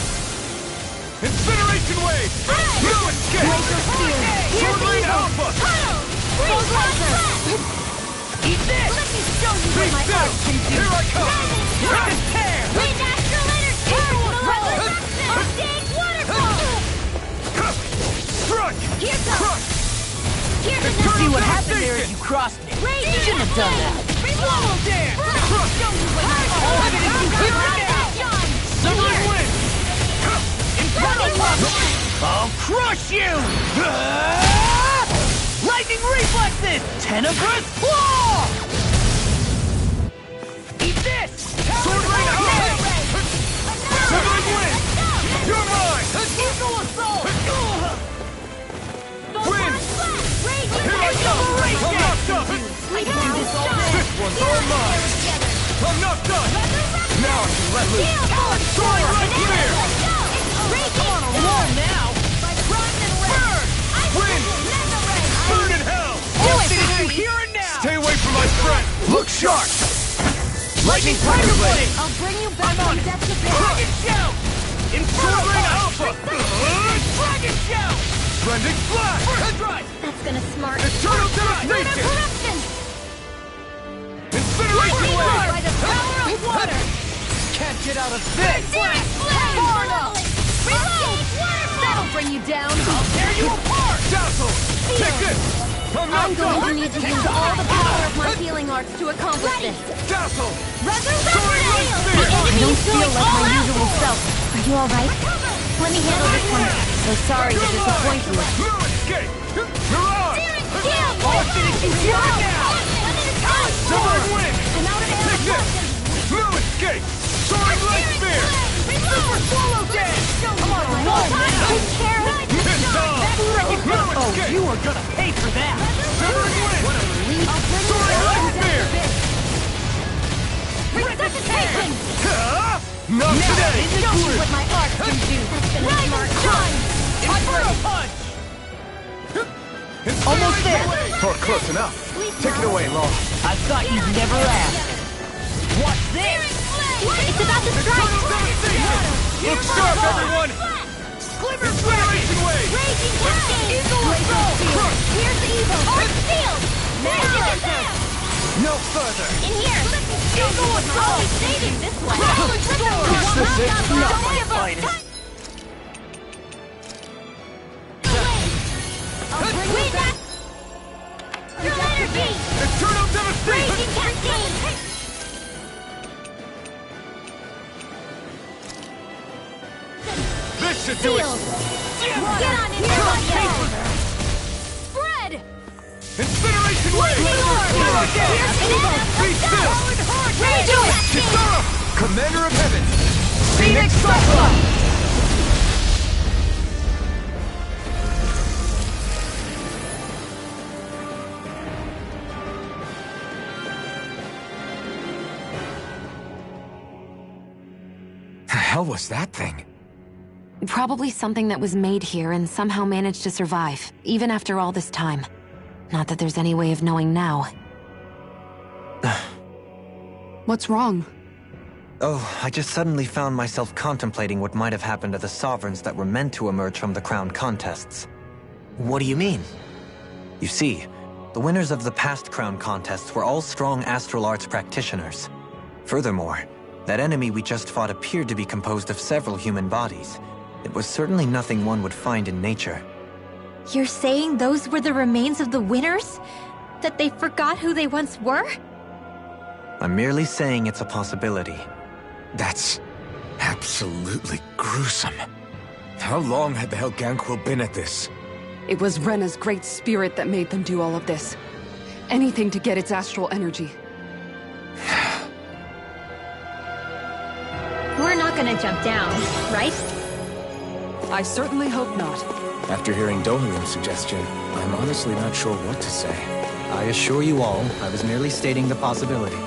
Incineration wave! No escape! Glacial Spear! Sword Rain alpha! Tunnel! Freeze laser! Eat this! Let me show you what Be my still! art can do! Here I come! Rip and tear! Wind astral energy! Resurrection! Dig waterfall! Strike! Here goes! Here's another See what happened there if you crossed me. You shouldn't have done that! Swallow dance! Show you what my All of it is you here and now! Shine! Southern wind! I'll crush you! Lightning reflexes! Tenebrous claw! Eat this! Sword Rain alpha! Southern wind! You're mine! Eagle assault! Wind! Here I come! I'm not done! This one's all mine! I'm not done! Now I can let loose! Soaring right clear! I'm on a roll now! Burn! Wind! Burn in hell! I'll finish you here and now! Stay away from my friend! Look sharp! Lightning Tiger Blade! I'll bring you back I'm on from it! death to Dragon Shout! Inferno Sword Rain Punch! alpha! Dragon Shout! Blending flash! First strike! That's gonna smart. Eternal devastation! Corruption! Incineration wave! By the power of water! Can't get out of this! Daring flame! Far enough! Reload! That'll bring you down! I'll tear you apart! Dazzle! Take this! I'm not I'm going to need to use all the power of my healing arts to accomplish this. Dazzle! The enemy is feeling like my usual self. Are you alright? Let me handle this one. So sorry to disappoint you. Blue escape! Mirage! All finishing Soaring wind! Take this! Blue escape! Soaring light spear! Super swallow dance! Come on, roll now! Blue escape! You are gonna pay for that! Soaring wind! Soaring light spear! Resuscitation! Not today! Show me what my art can do! Rising sun! Inferno punch! Almost there! Or close enough. Take it away, Law. I thought you'd never ask. What's this? It's about to strike! Look sharp, everyone! Incineration wave! Raging cascade! Eagle assault! Here's the evil! Arc field! Magic attack! No further. In here! Eagle assault! I'll be saving this one! Is this it? Not my finest. Win that! Your energy! Eternal devastation! Raging cascade! This should do it! Field! Get on in there, Spread! Incineration wave! Be still! Raging Kisara! Commander of Heaven. Phoenix Cyclops! The hell was that thing? Probably something that was made here and somehow managed to survive, even after all this time. Not that there's any way of knowing now. What's wrong? Oh, I just suddenly found myself contemplating what might have happened to the sovereigns that were meant to emerge from the crown contests. What do you mean? You see, the winners of the past crown contests were all strong astral arts practitioners. Furthermore, that enemy we just fought appeared to be composed of several human bodies. It was certainly nothing one would find in nature. You're saying those were the remains of the winners? That they forgot who they once were? I'm merely saying it's a possibility. That's absolutely gruesome. How long had the Helganquil been at this? It was Rena's great spirit that made them do all of this. Anything to get its astral energy. We're not gonna jump down, right? I certainly hope not. After hearing Dohulun's suggestion, I'm honestly not sure what to say. I assure you all, I was merely stating the possibility.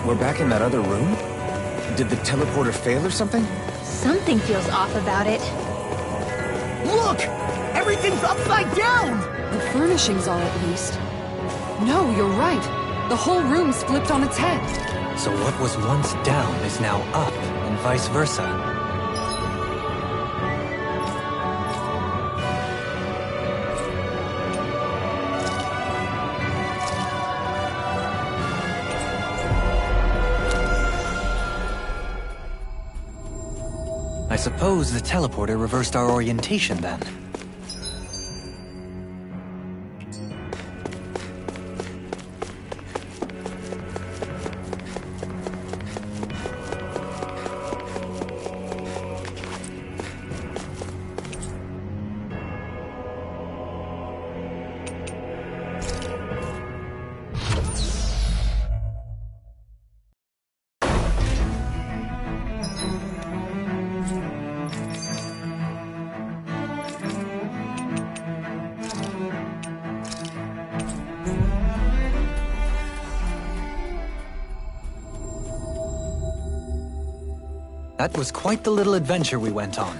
We're back in that other room? Did the teleporter fail or something? Something feels off about it. Look! Everything's upside down! The furnishings are at least. No, you're right. The whole room's flipped on its head. So what was once down is now up, and vice versa. I suppose the teleporter reversed our orientation then. That was quite the little adventure we went on.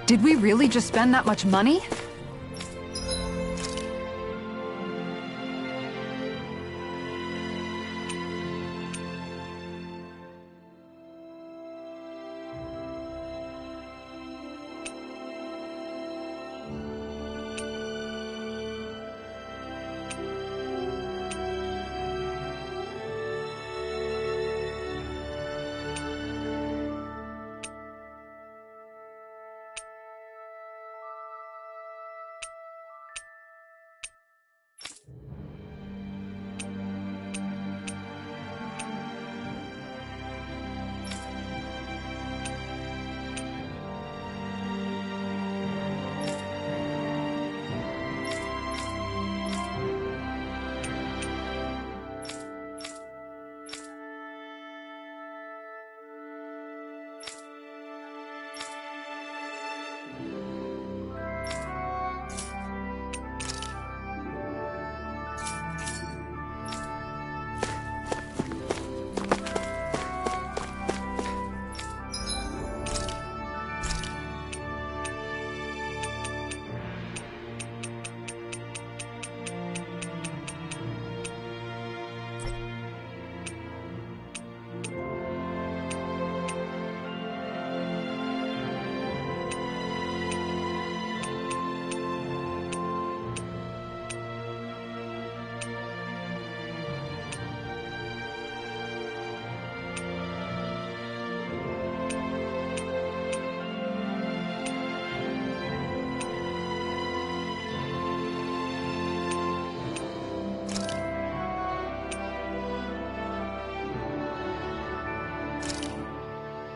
Did we really just spend that much money?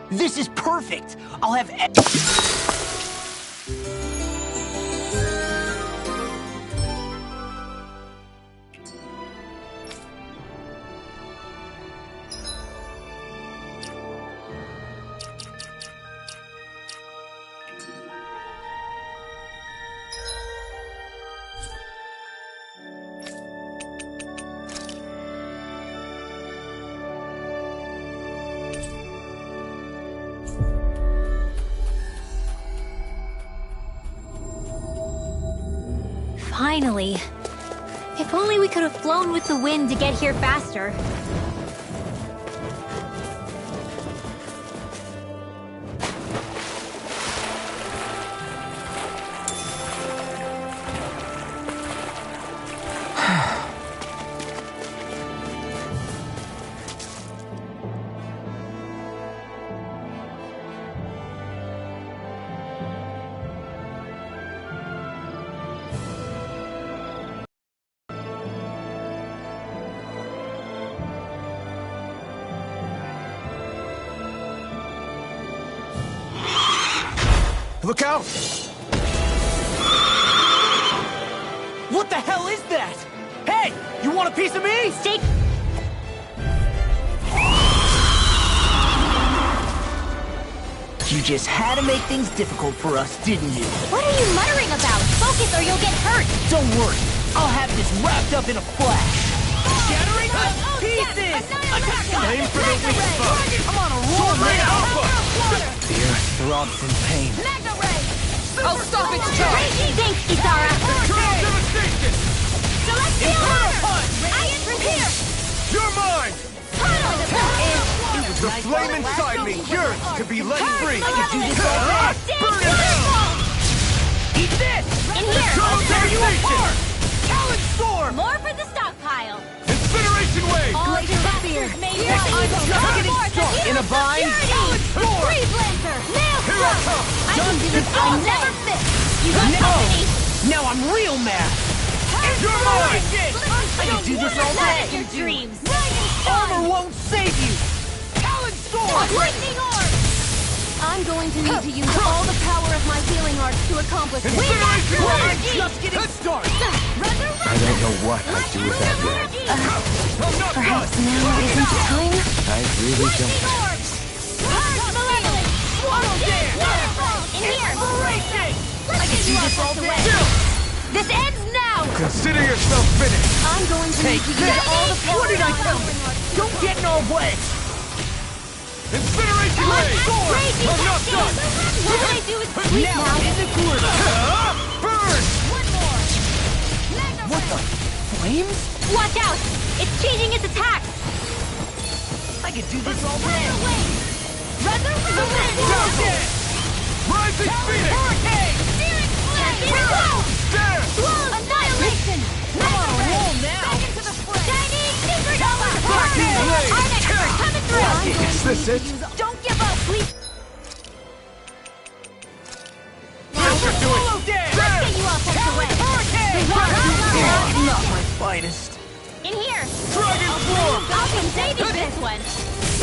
This is perfect! I'll have Finally. If only we could have flown with the wind to get here faster. Look out! What the hell is that? Hey! You want a piece of me? Stay... You just had to make things difficult for us, didn't you? What are you muttering about? Focus or you'll get hurt! Don't worry. I'll have this wrapped up in a flash. Shattering pieces! Attack! Aim for the weak spot! I'm on a roll right now! The earth throbs in pain. Mega Ray! I'll stop its charge! Thanks, Isara! Hurricane devastation! Celestial Power Order! punch! I interfere! You're mine! Tunnel! The The flame inside me yearns to be let free! Do this Burn in hell! Eat this! In here! Total There you devastation! are! Talon Storm! More for the stockpile! Incineration Wave! Glacier Spear! I'm just getting started! In a bind! Talon Storm! Freeze Lancer! Nail Here I come! I can do this all never fit! You got company! Now I'm real mad! You're mine! I can do this all day! Your dreams! Armor won't save you! Talon Storm! Lightning Orb! I'm going to need to use all the power of my healing arts to accomplish this. Incineration Wave! Just getting started! I don't know what I'd do without you. I'm not Perhaps done! now isn't the time? I really don't. In here! I can do this all day! This ends now! Consider yourself finished! I'm going to need to use all the power What did I of my tell you? healing arts. Don't get in our way! Incineration Wave! I'm not done! What I do is sleep Now, now. in the corridor! Burn! One more! What the? Flames? Watch out! It's changing its attack! I could do this all day! Resurrection! Rising Phoenix! Hurricane! Searing Flame! There! Annihilation! I'm on a roll now! Back into the fray! Shining Supernova! Vacuum Blade! Our next coming through! Is this it? Don't give up, please! Pressure to it! Follow there! There! Get you all tucked away! Not my finest. In here! Dragon Form! I'll contain this one!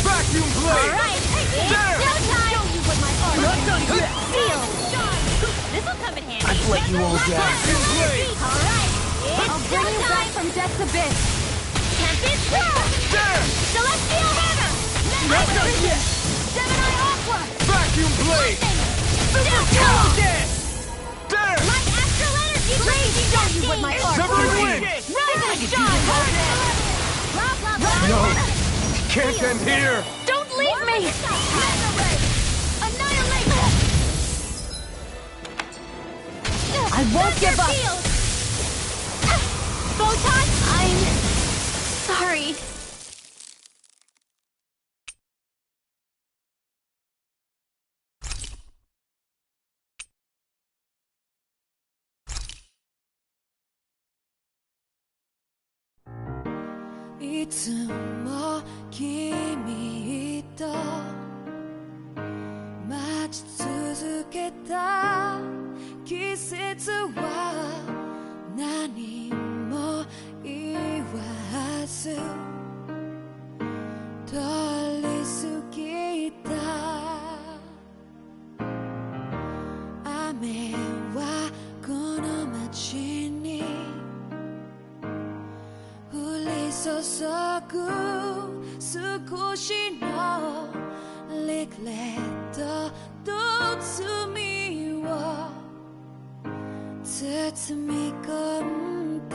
Vacuum Blade! Alright! It's There! showtime! Show you what my art Not done yet. Feel! This'll come in handy! I've let you all down. Vacuum Blade! Alright! I'll bring you back from death's abyss! Tempest Roar! There! Celestial Hammer! Not done yet. Gemini Aqua! Vacuum Blade! Follow There! My astral energy raging show you what my art Severing can do! Wind! Rise and shine! Blah, blah, blah! No! Can't end here! Don't leave me! Annihilate! I won't give up! Photon! I'm... sorry.いつも君と待ち続けた季節は何も言わず通り過ぎた雨はこの街に降り注ぐ少しのリグレットと罪を包み込んで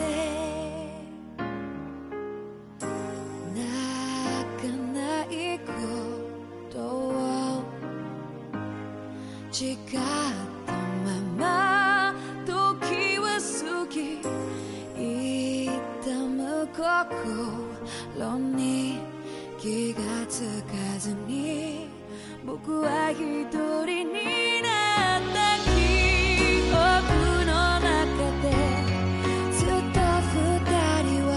泣かないことを誓ったまま時は過ぎ痛む心に気がつかずに僕は一人になった記憶の中でずっと二人は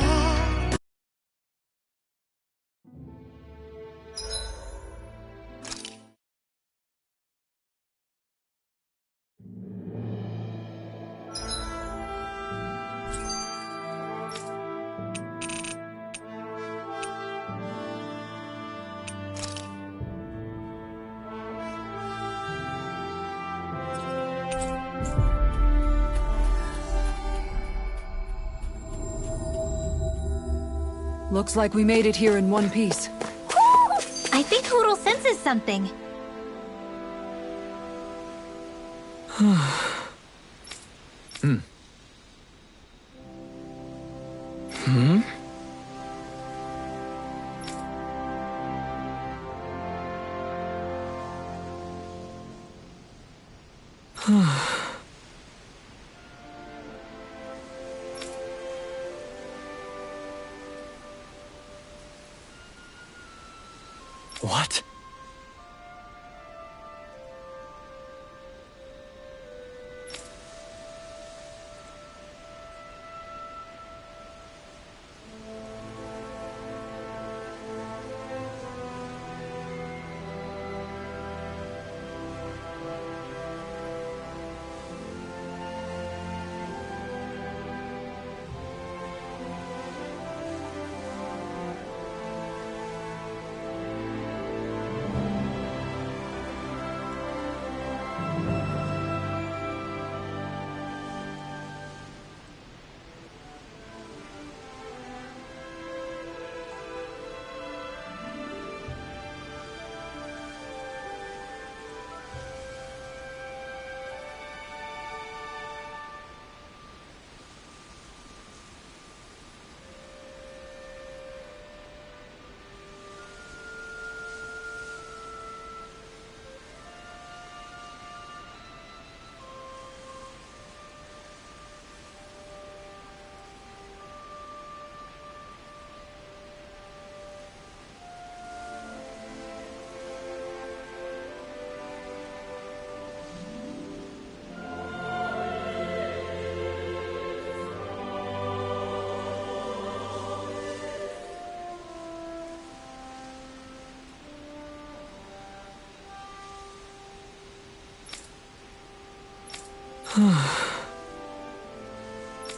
Looks like we made it here in one piece. I think Hoodle senses something. What?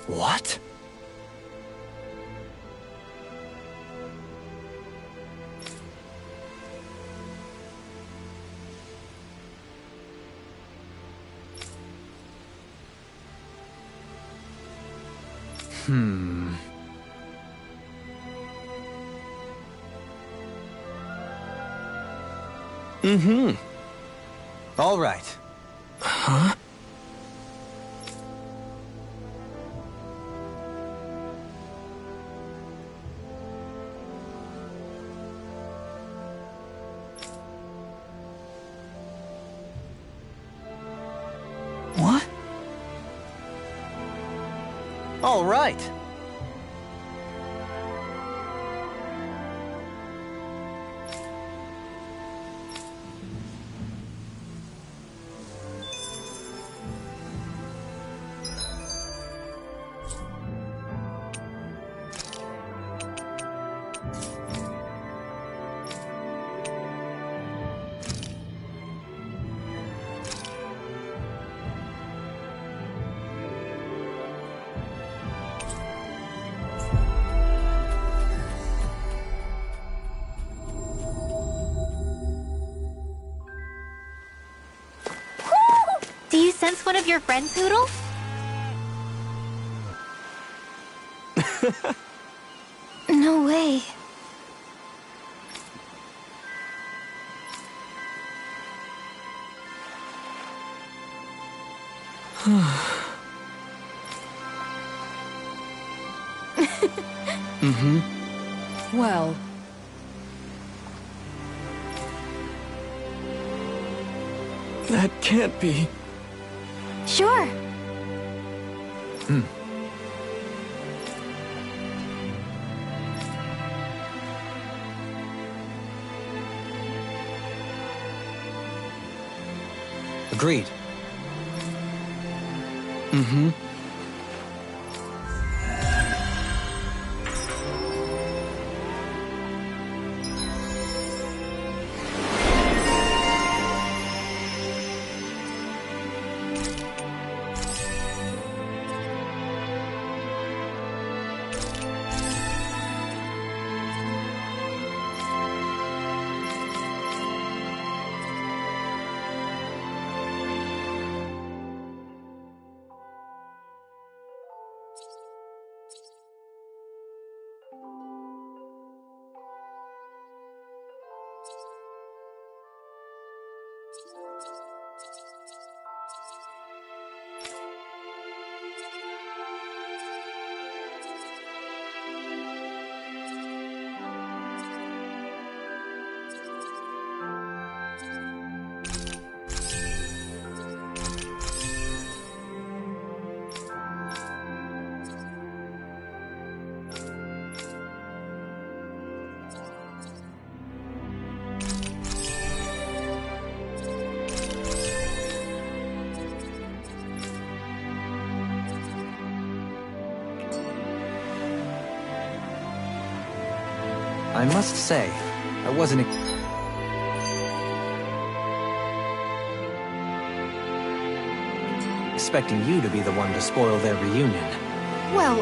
What? All right. Huh? What? All right. Do you sense one of your friends, Hoodle? No way. Well, That can't be. Sure. Agreed. I must say, I wasn't expecting you to be the one to spoil their reunion. Well,